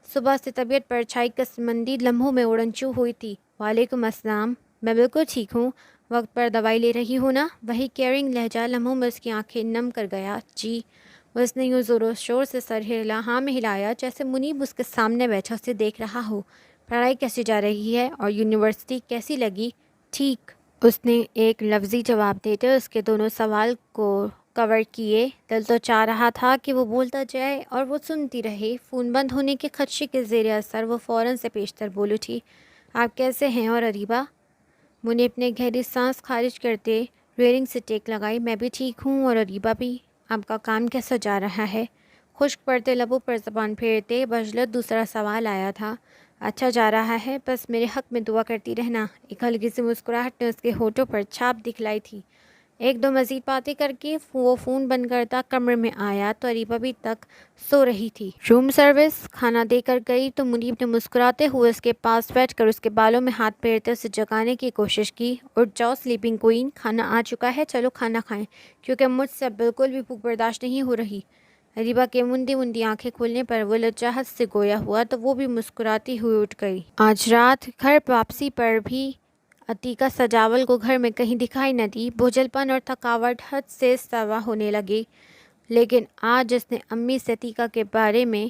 صبح سے طبیعت پر چھائی قسمندی لمحوں میں اڑنچو ہوئی تھی۔ وعلیکم السلام، میں بالکل ٹھیک ہوں، وقت پر دوائی لے رہی ہوں نا؟ وہی کیئرنگ لہجہ لمحوں میں اس کی آنکھیں نم کر گیا۔ جی، اس نے یوں زور و شور سے سر ہاں میں ہلایا جیسے منیب اس کے سامنے بیٹھا اسے دیکھ رہا ہو۔ پڑھائی کیسی جا رہی ہے اور یونیورسٹی کیسی لگی؟ ٹھیک، اس نے ایک لفظی جواب دیتے اس کے دونوں سوال کو کور کیے۔ دل تو چاہ رہا تھا کہ وہ بولتا جائے اور وہ سنتی رہے۔ فون بند ہونے کے خدشے کے زیر اثر وہ فوراً سے پیشتر بول اٹھی، آپ کیسے ہیں؟ اور اریبہ؟ منیب نے گہری سانس خارج کرتے ریلنگ سے ٹیک لگائی، میں بھی ٹھیک ہوں، اور اریبہ بھی۔ آپ کا کام کیسا جا رہا ہے؟ خشک پڑتے لبوں پر زبان پھیرتے بجلت دوسرا سوال آیا تھا۔ اچھا جا رہا ہے، بس میرے حق میں دعا کرتی رہنا۔ ایک ہلکی سی مسکراہٹ نے اس کے ہونٹوں پر چھاپ دکھلائی تھی۔ ایک دو مزید باتیں کر کے وہ فون بند کرتا کمرے میں آیا تو اریبہ بھی تک سو رہی تھی۔ روم سروس کھانا دے کر گئی تو منیب نے مسکراتے ہوئے اس کے پاس بیٹھ کر اس کے بالوں میں ہاتھ پھیرتے اسے جگانے کی کوشش کی۔ اٹھ جاؤ سلیپنگ کوئین، کھانا آ چکا ہے، چلو کھانا کھائیں، کیونکہ مجھ سے بالکل بھی بھوک برداشت نہیں ہو رہی۔ اریبہ کے مندی مندی آنکھیں کھولنے پر وہ لجاجت سے گویا ہوا تو وہ بھی مسکراتی ہوئی اٹھ گئی۔ آج رات گھر واپسی پر بھی عتیقہ سجاول کو گھر میں کہیں دکھائی نہ دی۔ بوجھل پن اور تھکاوٹ حد سے سوا ہونے لگی، لیکن آج جس نے امی سے عتیقہ کے بارے میں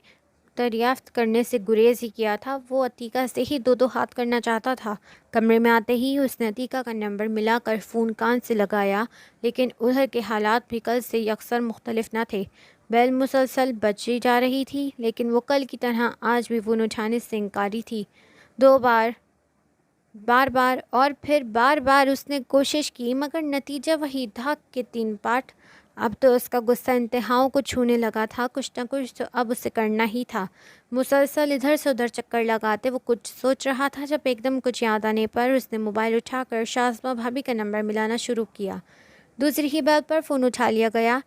دریافت کرنے سے گریز ہی کیا تھا، وہ عتیقہ سے ہی دو ہاتھ کرنا چاہتا تھا۔ کمرے میں آتے ہی اس نے عتیقہ کا نمبر ملا کر فون کان سے لگایا، لیکن ادھر کے حالات بھی کل سے یکسر مختلف نہ تھے۔ بیل مسلسل بجی جا رہی تھی، لیکن وہ کل کی طرح آج بھی فون اٹھانے سے انکاری تھی۔ بار بار اس نے کوشش کی، مگر نتیجہ وہی، دھاک کے 3 پارٹ۔ اب تو اس کا غصہ انتہاؤں کو چھونے لگا تھا۔ کچھ نہ کچھ تو اب اسے کرنا ہی تھا۔ مسلسل ادھر سے ادھر چکر لگاتے وہ کچھ سوچ رہا تھا جب ایک دم کچھ یاد آنے پر اس نے موبائل اٹھا کر شازبہ بھابھی کا نمبر ملانا شروع کیا۔ دوسری ہی بیل پر فون اٹھا لیا گیا۔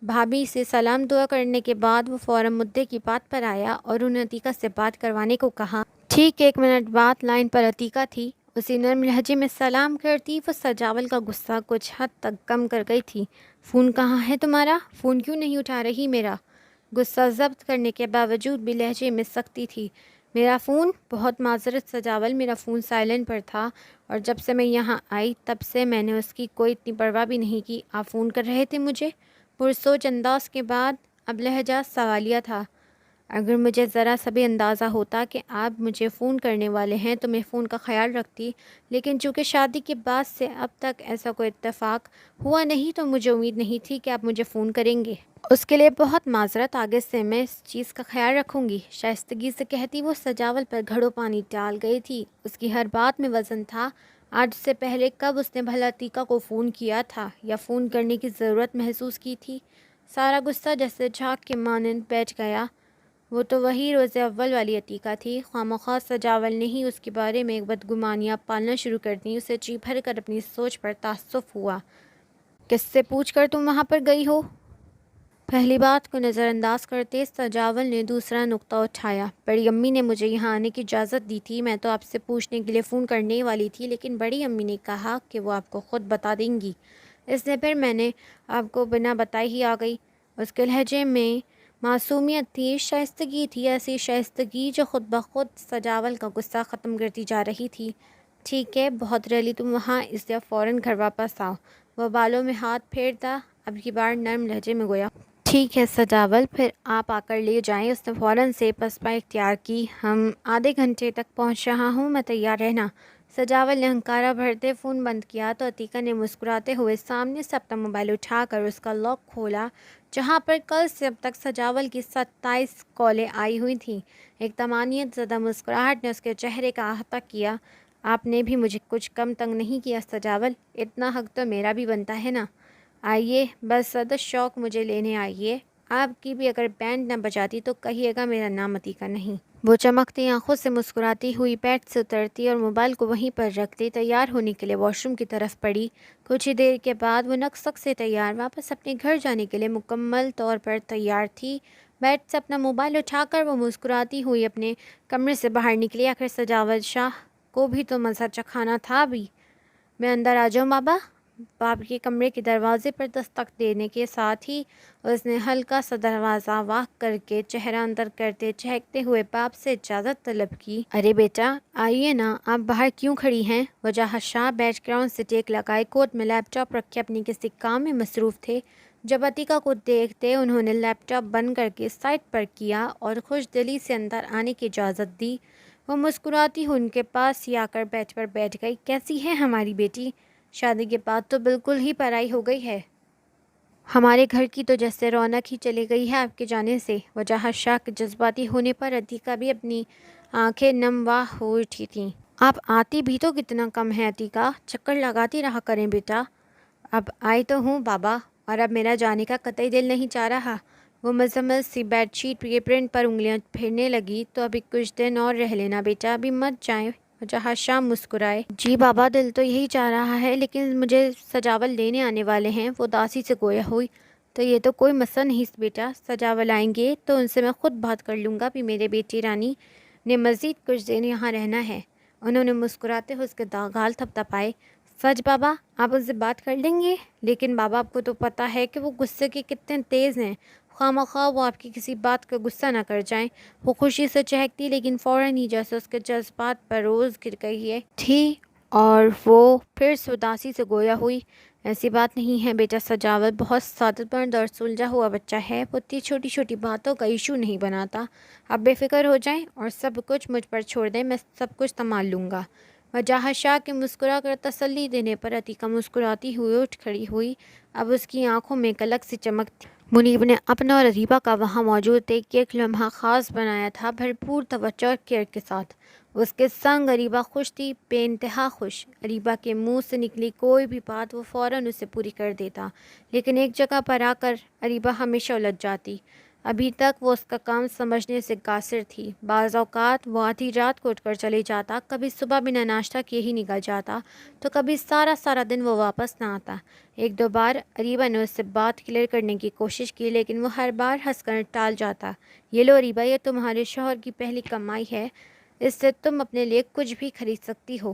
بھابھی سے سلام دعا کرنے کے بعد وہ فوراً مدعے کی بات پر آیا اور انہیں عتیقہ سے بات کروانے کو کہا۔ ٹھیک 1 منٹ بعد لائن پر عتیقہ تھی۔ اسی نرم لہجے میں سلام کرتی وہ سجاول کا غصہ کچھ حد تک کم کر گئی تھی۔ فون کہاں ہے تمہارا؟ فون کیوں نہیں اٹھا رہی میرا؟ غصہ ضبط کرنے کے باوجود بھی لہجے میں سختی تھی۔ میرا فون؟ بہت معذرت سجاول، میرا فون سائلنٹ پر تھا اور جب سے میں یہاں آئی تب سے میں نے اس کی کوئی اتنی پرواہ بھی نہیں کی۔ آپ فون کر رہے تھے مجھے؟ پرسوچ انداز کے بعد اب لہجہ سوالیہ تھا۔ اگر مجھے ذرا سا بھی اندازہ ہوتا کہ آپ مجھے فون کرنے والے ہیں تو میں فون کا خیال رکھتی، لیکن چونکہ شادی کے بعد سے اب تک ایسا کوئی اتفاق ہوا نہیں تو مجھے امید نہیں تھی کہ آپ مجھے فون کریں گے۔ اس کے لیے بہت معذرت، آگے سے میں اس چیز کا خیال رکھوں گی، شائستگی سے کہتی وہ سجاول پر گھڑوں پانی ڈال گئی تھی۔ اس کی ہر بات میں وزن تھا۔ آج سے پہلے کب اس نے بھلا عتیقہ کو فون کیا تھا یا فون کرنے کی ضرورت محسوس کی تھی؟ سارا غصہ جیسے جھاگ کے مانند بیٹھ گیا۔ وہ تو وہی روز اول والی عتیقہ تھی۔ خوامخواہ سجاول نے ہی اس کے بارے میں ایک بدگمانیاں پالنا شروع کر دیں۔ اسے جی بھر کر اپنی سوچ پر تاسف ہوا۔ کس سے پوچھ کر تم وہاں پر گئی ہو؟ پہلی بات کو نظر انداز کرتے سجاول نے دوسرا نقطہ اٹھایا۔ بڑی امی نے مجھے یہاں آنے کی اجازت دی تھی۔ میں تو آپ سے پوچھنے کے لیے فون کرنے والی تھی، لیکن بڑی امی نے کہا کہ وہ آپ کو خود بتا دیں گی، اس لیے پھر میں نے آپ کو بنا بتائے ہی آ گئی۔ اس کے لہجے میں معصومیت تھی، شائستگی تھی، ایسی شائستگی جو خود بخود سجاول کا غصہ ختم کرتی جا رہی تھی۔ ٹھیک ہے، بہت ریلی تم وہاں، اس لیے فوراً گھر واپس آؤ۔ وہ بالوں میں ہاتھ پھیرتا اب کی بار نرم لہجے میں گویا۔ ٹھیک ہے سجاول، پھر آپ آ کر لے جائیں۔ اس نے فوراً سے پسپا اختیار کی۔ ہم آدھے گھنٹے تک پہنچ رہا ہوں، میں تیار رہنا۔ سجاول نے ہنکارا بھرتے فون بند کیا تو عتیقہ نے مسکراتے ہوئے سامنے سے اپنا موبائل اٹھا کر اس کا لاک کھولا، جہاں پر کل سے اب تک سجاول کی 27 کالیں آئی ہوئی تھیں۔ ایک طمانینت زدہ مسکراہٹ نے اس کے چہرے کا احاطہ کیا۔ آپ نے بھی مجھے کچھ کم تنگ نہیں کیا سجاول، اتنا حق تو میرا بھی بنتا ہے نا۔ آئیے، بس صد شوق مجھے لینے آئیے۔ آپ کی بھی اگر بینڈ نہ بجاتی تو کہیے گا میرا نام عتیقہ نہیں۔ وہ چمکتی آنکھوں سے مسکراتی ہوئی بیڈ سے اترتی اور موبائل کو وہیں پر رکھتی تیار ہونے کے لیے واش روم کی طرف پڑی۔ کچھ ہی دیر کے بعد وہ نک سے تیار واپس اپنے گھر جانے کے لیے مکمل طور پر تیار تھی۔ بیڈ سے اپنا موبائل اٹھا کر وہ مسکراتی ہوئی اپنے کمرے سے باہر نکلی۔ آخر سجاول شاہ کو بھی تو مزہ چکھانا تھا ابھی۔ میں اندر آ جاؤں بابا؟ باپ کے کمرے کے دروازے پر دستک دینے کے ساتھ ہی اس نے ہلکا سا دروازہ واق کر کے چہرہ اندر کرتے چہکتے ہوئے باپ سے اجازت طلب کی۔ ارے بیٹا آئیے نا، آپ باہر کیوں کھڑی ہیں؟ وجاہت شاہ بیک گراؤنڈ سے ٹیک لگائے کوٹ میں لیپ ٹاپ رکھے اپنے کسی کام میں مصروف تھے۔ جب عتیقہ کو دیکھتے انہوں نے لیپ ٹاپ بند کر کے سائٹ پر کیا اور خوش دلی سے اندر آنے کی اجازت دی۔ وہ مسکراتی ہوئی ان کے پاس ہی آ کر بیٹھ گئی۔ کیسی ہے ہماری بیٹی؟ شادی کے بعد تو بالکل ہی پرائی ہو گئی ہے۔ ہمارے گھر کی تو جیسے رونق ہی چلی گئی ہے آپ کے جانے سے۔ وجاہت شاہ کے جذباتی ہونے پر عتیقہ بھی اپنی آنکھیں نم ہو اٹھی تھیں۔ آپ آتی بھی تو کتنا کم ہے عتیقہ، چکر لگاتی رہا کریں بیٹا۔ اب آئی تو ہوں بابا، اور اب میرا جانے کا قطعی دل نہیں چاہ رہا۔ وہ مزمل سی بیڈ شیٹ کے پرنٹ پر انگلیاں پھیرنے لگی۔ تو ابھی کچھ دن اور رہ لینا بیٹا، ابھی مت جائیں، جہاں شام مسکرائے۔ جی بابا، دل تو یہی چاہ رہا ہے، لیکن مجھے سجاول لینے آنے والے ہیں، وہ اداسی سے گویا ہوئی۔ تو یہ تو کوئی مسئلہ نہیں بیٹا، سجاول آئیں گے تو ان سے میں خود بات کر لوں گا بھی میرے بیٹی رانی نے مزید کچھ دن یہاں رہنا ہے۔ انہوں نے مسکراتے ہوئے اس کے گال تھپتھپائے۔ سچ بابا، آپ ان سے بات کر لیں گے؟ لیکن بابا، آپ کو تو پتہ ہے کہ وہ غصے کے کتنے تیز ہیں، خواہ وہ آپ کی کسی بات کا غصہ نہ کر جائیں۔ وہ خوشی سے چہکتی، لیکن فوراً ہی جیسے اس کے جذبات پر روز گر گئی تھی اور وہ پھر سے اداسی سے گویا ہوئی۔ ایسی بات نہیں ہے بیٹا، سجاول بہت سعادت مند اور سلجھا ہوا بچہ ہے، وہ اتنی چھوٹی چھوٹی باتوں کا ایشو نہیں بناتا۔ آپ بے فکر ہو جائیں اور سب کچھ مجھ پر چھوڑ دیں، میں سب کچھ سنبھال لوں گا۔ وجاہت شاہ کے مسکرا کر تسلی دینے پر عتیقہ مسکراتی ہوئی اٹھ کھڑی ہوئی۔ اب اس کی آنکھوں میں ایک الگ سی چمک تھی۔ منیب نے اپنا اور اریبہ کا وہاں موجود ایک لمحہ خاص بنایا تھا، بھرپور توجہ اور کیئر کے ساتھ۔ اس کے سنگ اریبہ خوش تھی، بے انتہا خوش۔ اریبہ کے منہ سے نکلی کوئی بھی بات وہ فوراً اسے پوری کر دیتا، لیکن ایک جگہ پر آ کر اریبہ ہمیشہ الجھ جاتی۔ ابھی تک وہ اس کا کام سمجھنے سے قاصر تھی۔ بعض اوقات وہ آدھی رات کو اٹھ کر چلے جاتا، کبھی صبح بنا ناشتہ کیے ہی نکل جاتا، تو کبھی سارا دن وہ واپس نہ آتا۔ ایک دو بار اریبہ نے اس سے بات کلیئر کرنے کی کوشش کی، لیکن وہ ہر بار ہنس کر ٹال جاتا۔ یہ لو اریبہ، یہ تمہارے شوہر کی پہلی کمائی ہے، اس سے تم اپنے لیے کچھ بھی خرید سکتی ہو۔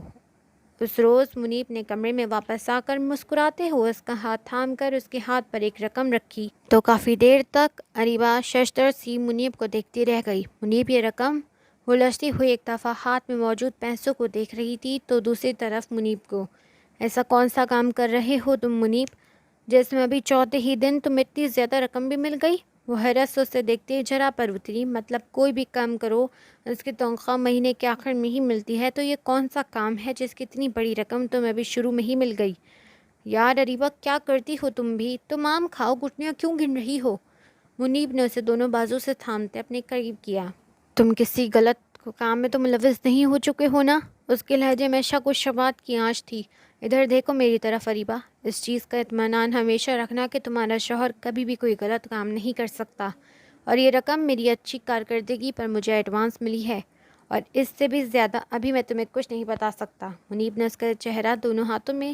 اس روز منیب نے کمرے میں واپس آ کر مسکراتے ہوئے اس کا ہاتھ تھام کر اس کے ہاتھ پر ایک رقم رکھی تو کافی دیر تک اریبہ ششدر سی منیب کو دیکھتی رہ گئی۔ منیب یہ رقم الجھتی ہوئی ایک دفعہ ہاتھ میں موجود پیسوں کو دیکھ رہی تھی تو دوسری طرف منیب کو۔ ایسا کون سا کام کر رہے ہو تم منیب، جس میں ابھی چوتھے ہی دن تمہیں اتنی زیادہ رقم بھی مل گئی؟ وہ حیرت سے اسے دیکھتے جرا پر اتری۔ مطلب کوئی بھی کام کرو اس کی تنخواہ مہینے کے آخر میں ہی ملتی ہے، تو یہ کون سا کام ہے جس کی اتنی بڑی رقم تمہیں ابھی شروع میں ہی مل گئی؟ یار اریبہ، کیا کرتی ہو تم بھی؟ تم آم کھاؤ، گٹھلیاں کیوں گن رہی ہو؟ منیب نے اسے دونوں بازو سے تھامتے اپنے قریب کیا۔ تم کسی غلط کام میں تو ملوث نہیں ہو چکے ہو نا؟ اس کے لہجے میں شک و شبہات کی آنچ تھی۔ ادھر دیکھو میری طرف اریبہ، اس چیز کا اطمینان ہمیشہ رکھنا کہ تمہارا شوہر کبھی بھی کوئی غلط کام نہیں کر سکتا، اور یہ رقم میری اچھی کارکردگی پر مجھے ایڈوانس ملی ہے، اور اس سے بھی زیادہ ابھی میں تمہیں کچھ نہیں بتا سکتا۔ منیب نے اس کا چہرہ دونوں ہاتھوں میں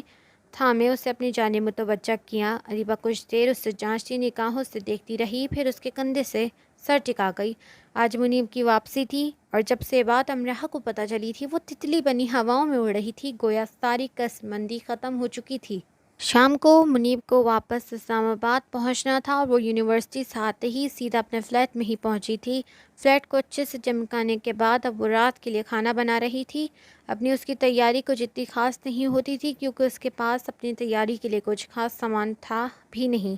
تھامے اسے اپنی جانب متوجہ کیا۔ اریبہ کچھ دیر اس سے جانچتی نگاہوں سے دیکھتی رہی، پھر اس کے کندھے سے سر ٹکا گئی۔ آج منیب کی واپسی تھی، اور جب سے بات امرہ کو پتہ چلی تھی وہ تتلی بنی ہواؤں میں اڑ رہی تھی، گویا ساری قسمندی ختم ہو چکی تھی۔ شام کو منیب کو واپس اسلام آباد پہنچنا تھا، اور وہ یونیورسٹی سے آتے ہی سیدھا اپنے فلیٹ میں ہی پہنچی تھی۔ فلیٹ کو اچھے سے چمکانے کے بعد اب وہ رات کے لیے کھانا بنا رہی تھی۔ اپنی اس کی تیاری کچھ اتنی خاص نہیں ہوتی تھی، کیونکہ اس کے پاس اپنی تیاری کے لیے کچھ خاص سامان تھا بھی نہیں۔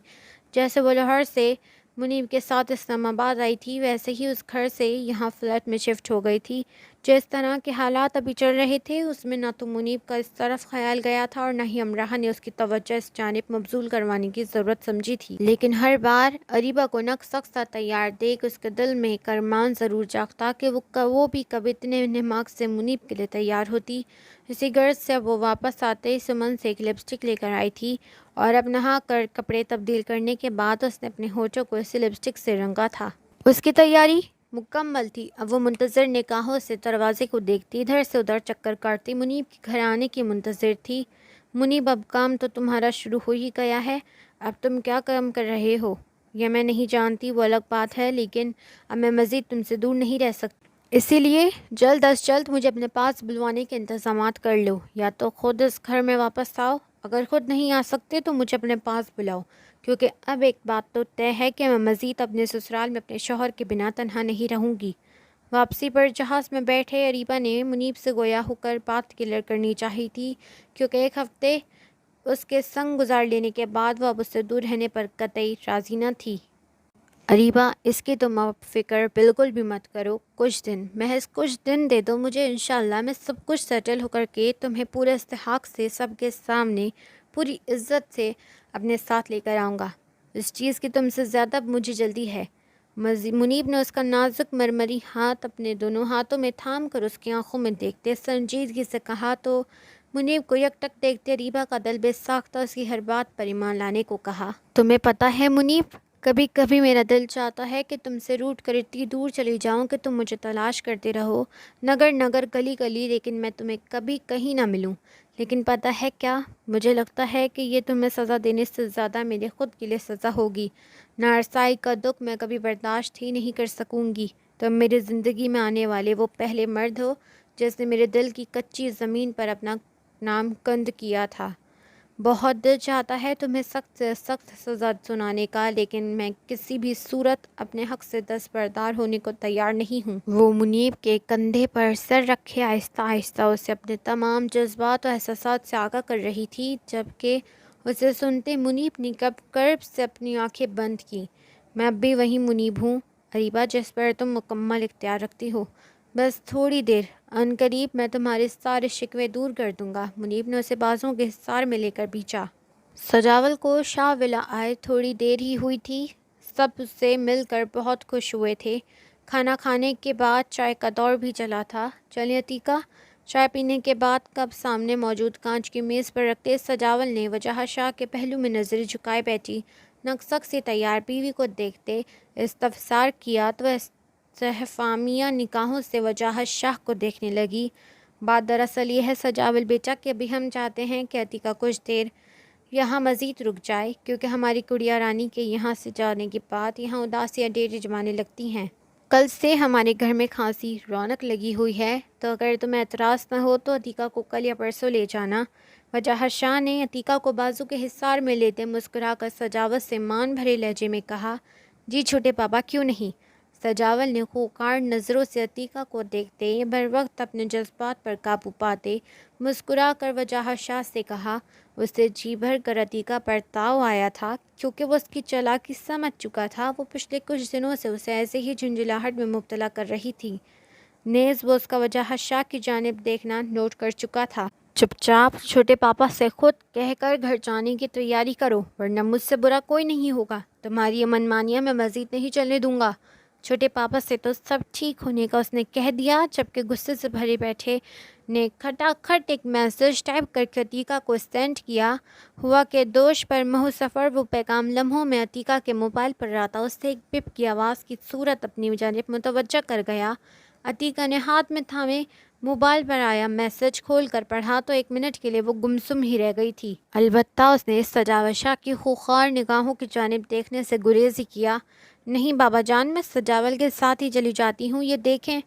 جیسے وہ لاہور سے منیب کے ساتھ اسلام آباد آئی تھی، ویسے ہی اس گھر سے یہاں فلیٹ میں شفٹ ہو گئی تھی۔ جس طرح کے حالات ابھی چل رہے تھے، اس میں نہ تو منیب کا اس طرف خیال گیا تھا اور نہ ہی امرہ نے اس کی توجہ اس جانب مبذول کروانے کی ضرورت سمجھی تھی۔ لیکن ہر بار اریبہ کو نقص سا تیار دیکھ اس کے دل میں ایک ارمان ضرور جاگتا کہ وہ بھی کبھی اتنے نماک سے منیب کے لیے تیار ہوتی۔ اسی غرض سے اب وہ واپس آتے سمن سے ایک لپسٹک لے کر آئی تھی، اور اب نہا کر کپڑے تبدیل کرنے کے بعد اس نے اپنے ہونٹوں کو اسی لپسٹک سے رنگا تھا۔ اس کی تیاری مکمل تھی۔ اب وہ منتظر نگاہوں سے دروازے کو دیکھتی، ادھر سے ادھر چکر کاٹتی، منیب کے گھر آنے کی منتظر تھی۔ منیب، اب کام تو تمہارا شروع ہو ہی گیا ہے، اب تم کیا کام کر رہے ہو یہ میں نہیں جانتی، وہ الگ بات ہے، لیکن اب میں مزید تم سے دور نہیں رہ سکتی، اسی لیے جلد از جلد مجھے اپنے پاس بلوانے کے انتظامات کر لو۔ یا تو خود اس گھر میں واپس آؤ، اگر خود نہیں آ سکتے تو مجھے اپنے پاس بلاؤ، کیونکہ اب ایک بات تو طے ہے کہ میں مزید اپنے سسرال میں اپنے شوہر کے بنا تنہا نہیں رہوں گی۔ واپسی پر جہاز میں بیٹھے اریبہ نے منیب سے گویا ہو کر بات کلیئر کرنی چاہی تھی، کیونکہ ایک ہفتے اس کے سنگ گزار لینے کے بعد وہ اب اس سے دور رہنے پر قطعی راضی نہ تھی۔ اریبہ، اس کی تم اب فکر بالکل بھی مت کرو، کچھ دن، محض کچھ دن دے دو مجھے، انشاءاللہ میں سب کچھ سیٹل ہو کر کے تمہیں پورے استحقاق سے سب کے سامنے پوری عزت سے اپنے ساتھ لے کر آؤں گا۔ اس چیز کی تم سے زیادہ مجھے جلدی ہے۔ منیب نے اس کا نازک مرمری ہاتھ اپنے دونوں ہاتھوں میں تھام کر اس کی آنکھوں میں دیکھتے سنجیدگی سے کہا تو منیب کو یک ٹک دیکھتے اریبہ کا دل بے ساختہ اس کی ہر بات پر ایمان لانے کو کہا۔ تمہیں پتہ ہے منیب، کبھی کبھی میرا دل چاہتا ہے کہ تم سے روٹ کر اتنی دور چلی جاؤں کہ تم مجھے تلاش کرتے رہو نگر نگر گلی گلی، لیکن میں تمہیں کبھی کہیں نہ ملوں۔ لیکن پتہ ہے کیا، مجھے لگتا ہے کہ یہ تمہیں سزا دینے سے زیادہ میرے خود کے لیے سزا ہوگی۔ نارسائی کا دکھ میں کبھی برداشت ہی نہیں کر سکوں گی۔ تم میری زندگی میں آنے والے وہ پہلے مرد ہو جس نے میرے دل کی کچی زمین پر اپنا نام کند کیا تھا۔ بہت دل چاہتا ہے تمہیں سخت سے سخت سزا سنانے کا، لیکن میں کسی بھی صورت اپنے حق سے دستبردار ہونے کو تیار نہیں ہوں۔ وہ منیب کے کندھے پر سر رکھے آہستہ آہستہ اسے اپنے تمام جذبات و احساسات سے آگاہ کر رہی تھی، جبکہ اسے سنتے منیب نے کرب سے اپنی آنکھیں بند کی۔ میں اب بھی وہی منیب ہوں اریبہ جس پر تم مکمل اختیار رکھتی ہو۔ بس تھوڑی دیر، ان قریب میں تمہارے سارے شکوے دور کر دوں گا۔ منیب نے اسے بازوں کے حصار میں لے کر بیچا۔ سجاول کو شاہ ولا آئے تھوڑی دیر ہی ہوئی تھی۔ سب اس سے مل کر بہت خوش ہوئے تھے۔ کھانا کھانے کے بعد چائے کا دور بھی چلا تھا۔ چلیں عتیقہ۔ چائے پینے کے بعد کپ سامنے موجود کانچ کی میز پر رکھتے سجاول نے وجہ شاہ کے پہلو میں نظر جھکائے بیٹھی نقصق سے تیار بیوی کو دیکھتے استفسار کیا تو استفہامیہ نگاہوں سے وجہ شاہ کو دیکھنے لگی۔ بات دراصل یہ ہے سجاول بیٹا کہ ابھی ہم چاہتے ہیں کہ عتیقہ کچھ دیر یہاں مزید رک جائے، کیونکہ ہماری گڑیا رانی کے یہاں سے جانے کے بعد یہاں اداسیاں ڈیرے جمانے لگتی ہیں۔ کل سے ہمارے گھر میں خاصی رونق لگی ہوئی ہے، تو اگر تمہیں اعتراض نہ ہو تو عتیقہ کو کل یا پرسوں لے جانا۔ وجہ شاہ نے عتیقہ کو بازو کے حصار میں لیتے مسکرا کر سجاول سے مان بھرے لہجے میں کہا، جی چھوٹے پاپا کیوں نہیں۔ سجاول نے خوکار نظروں سے عتیقہ کو دیکھتے بر وقت اپنے جذبات پر قابو پاتے مسکرا کر وجہ شاہ سے کہا، اسے جی بھر کر عتیقہ پر تاؤ آیا تھا کیونکہ وہ اس کی چالاکی سمجھ چکا تھا۔ وہ پچھلے کچھ دنوں سے اسے ایسے ہی جھنجھلاہٹ میں مبتلا کر رہی تھی، نیز وہ اس کا وجہ شاہ کی جانب دیکھنا نوٹ کر چکا تھا۔ چپ چاپ چھوٹے پاپا سے خود کہہ کر گھر جانے کی تیاری کرو، ورنہ مجھ سے برا کوئی نہیں ہوگا۔ تمہاری یہ منمانیاں میں مزید نہیں چلنے دوں گا۔ چھوٹے پاپا سے تو سب ٹھیک ہونے کا اس نے کہہ دیا، جبکہ غصے سے بھرے بیٹھے نے کھٹا کھٹ ایک میسج ٹائپ کر کے عتیقہ کو سینڈ کیا۔ ہوا کہ دوش پر مہو سفر وہ پیغام لمحوں میں عتیقہ کے موبائل پر آتا اسے ایک پپ کی آواز کی صورت اپنی جانب متوجہ کر گیا۔ عتیقہ نے ہاتھ میں تھامے موبائل پر آیا میسج کھول کر پڑھا تو ایک منٹ کے لیے وہ گمسم ہی رہ گئی تھی۔ البتہ اس نے سجاول شاہ کی خوخار نگاہوں کی جانب دیکھنے سے گریز ہی کیا۔ نہیں بابا جان، میں سجاول کے ساتھ ہی چلی جاتی ہوں۔ یہ دیکھیں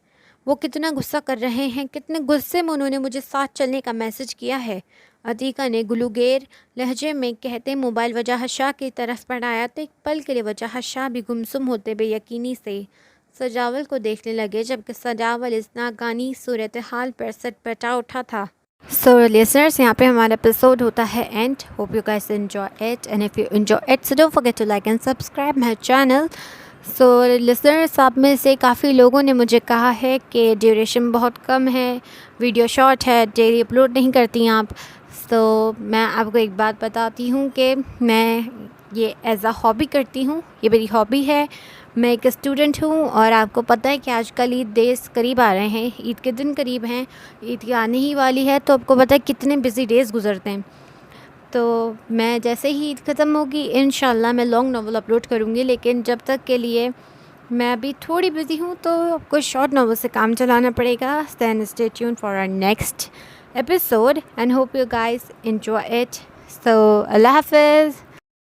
وہ کتنا غصہ کر رہے ہیں، کتنے غصے میں انہوں نے مجھے ساتھ چلنے کا میسج کیا ہے۔ عتیقہ نے گلوگیر لہجے میں کہتے موبائل وجہ شاہ کی طرف بڑھایا تو ایک پل کے لیے وجہ شاہ بھی گمسم ہوتے بے یقینی سے سجاول کو دیکھنے لگے، جبکہ سجاول اس ناگانی صورتحال پر سٹ پٹا اٹھا تھا۔ So listeners, یہاں پہ ہمارا ایپیسوڈ ہوتا ہے and. Hope you guys enjoy it, and if you enjoy it, so don't forget to like and subscribe my channel. So listeners, آپ میں سے کافی لوگوں نے مجھے کہا ہے کہ ڈیوریشن بہت کم ہے، ویڈیو شارٹ ہے، ڈیلی اپلوڈ نہیں کرتی آپ۔ تو میں آپ کو ایک بات بتاتی ہوں کہ میں یہ ایز اے ہابی کرتی ہوں، یہ میری ہابی ہے۔ میں ایک اسٹوڈنٹ ہوں اور آپ کو پتہ ہے کہ آج کل عید ڈیز قریب آ رہے ہیں، عید کے دن قریب ہیں، عید کی آنے ہی والی ہے، تو آپ کو پتہ ہے کتنے بزی ڈیز گزرتے ہیں۔ تو میں جیسے ہی عید ختم ہوگی انشاءاللہ میں لانگ ناول اپلوڈ کروں گی، لیکن جب تک کے لیے میں ابھی تھوڑی بزی ہوں تو آپ کو شارٹ ناول سے کام چلانا پڑے گا۔ Then stay tuned for our next episode and hope you guys enjoy it. So اللہ حافظ.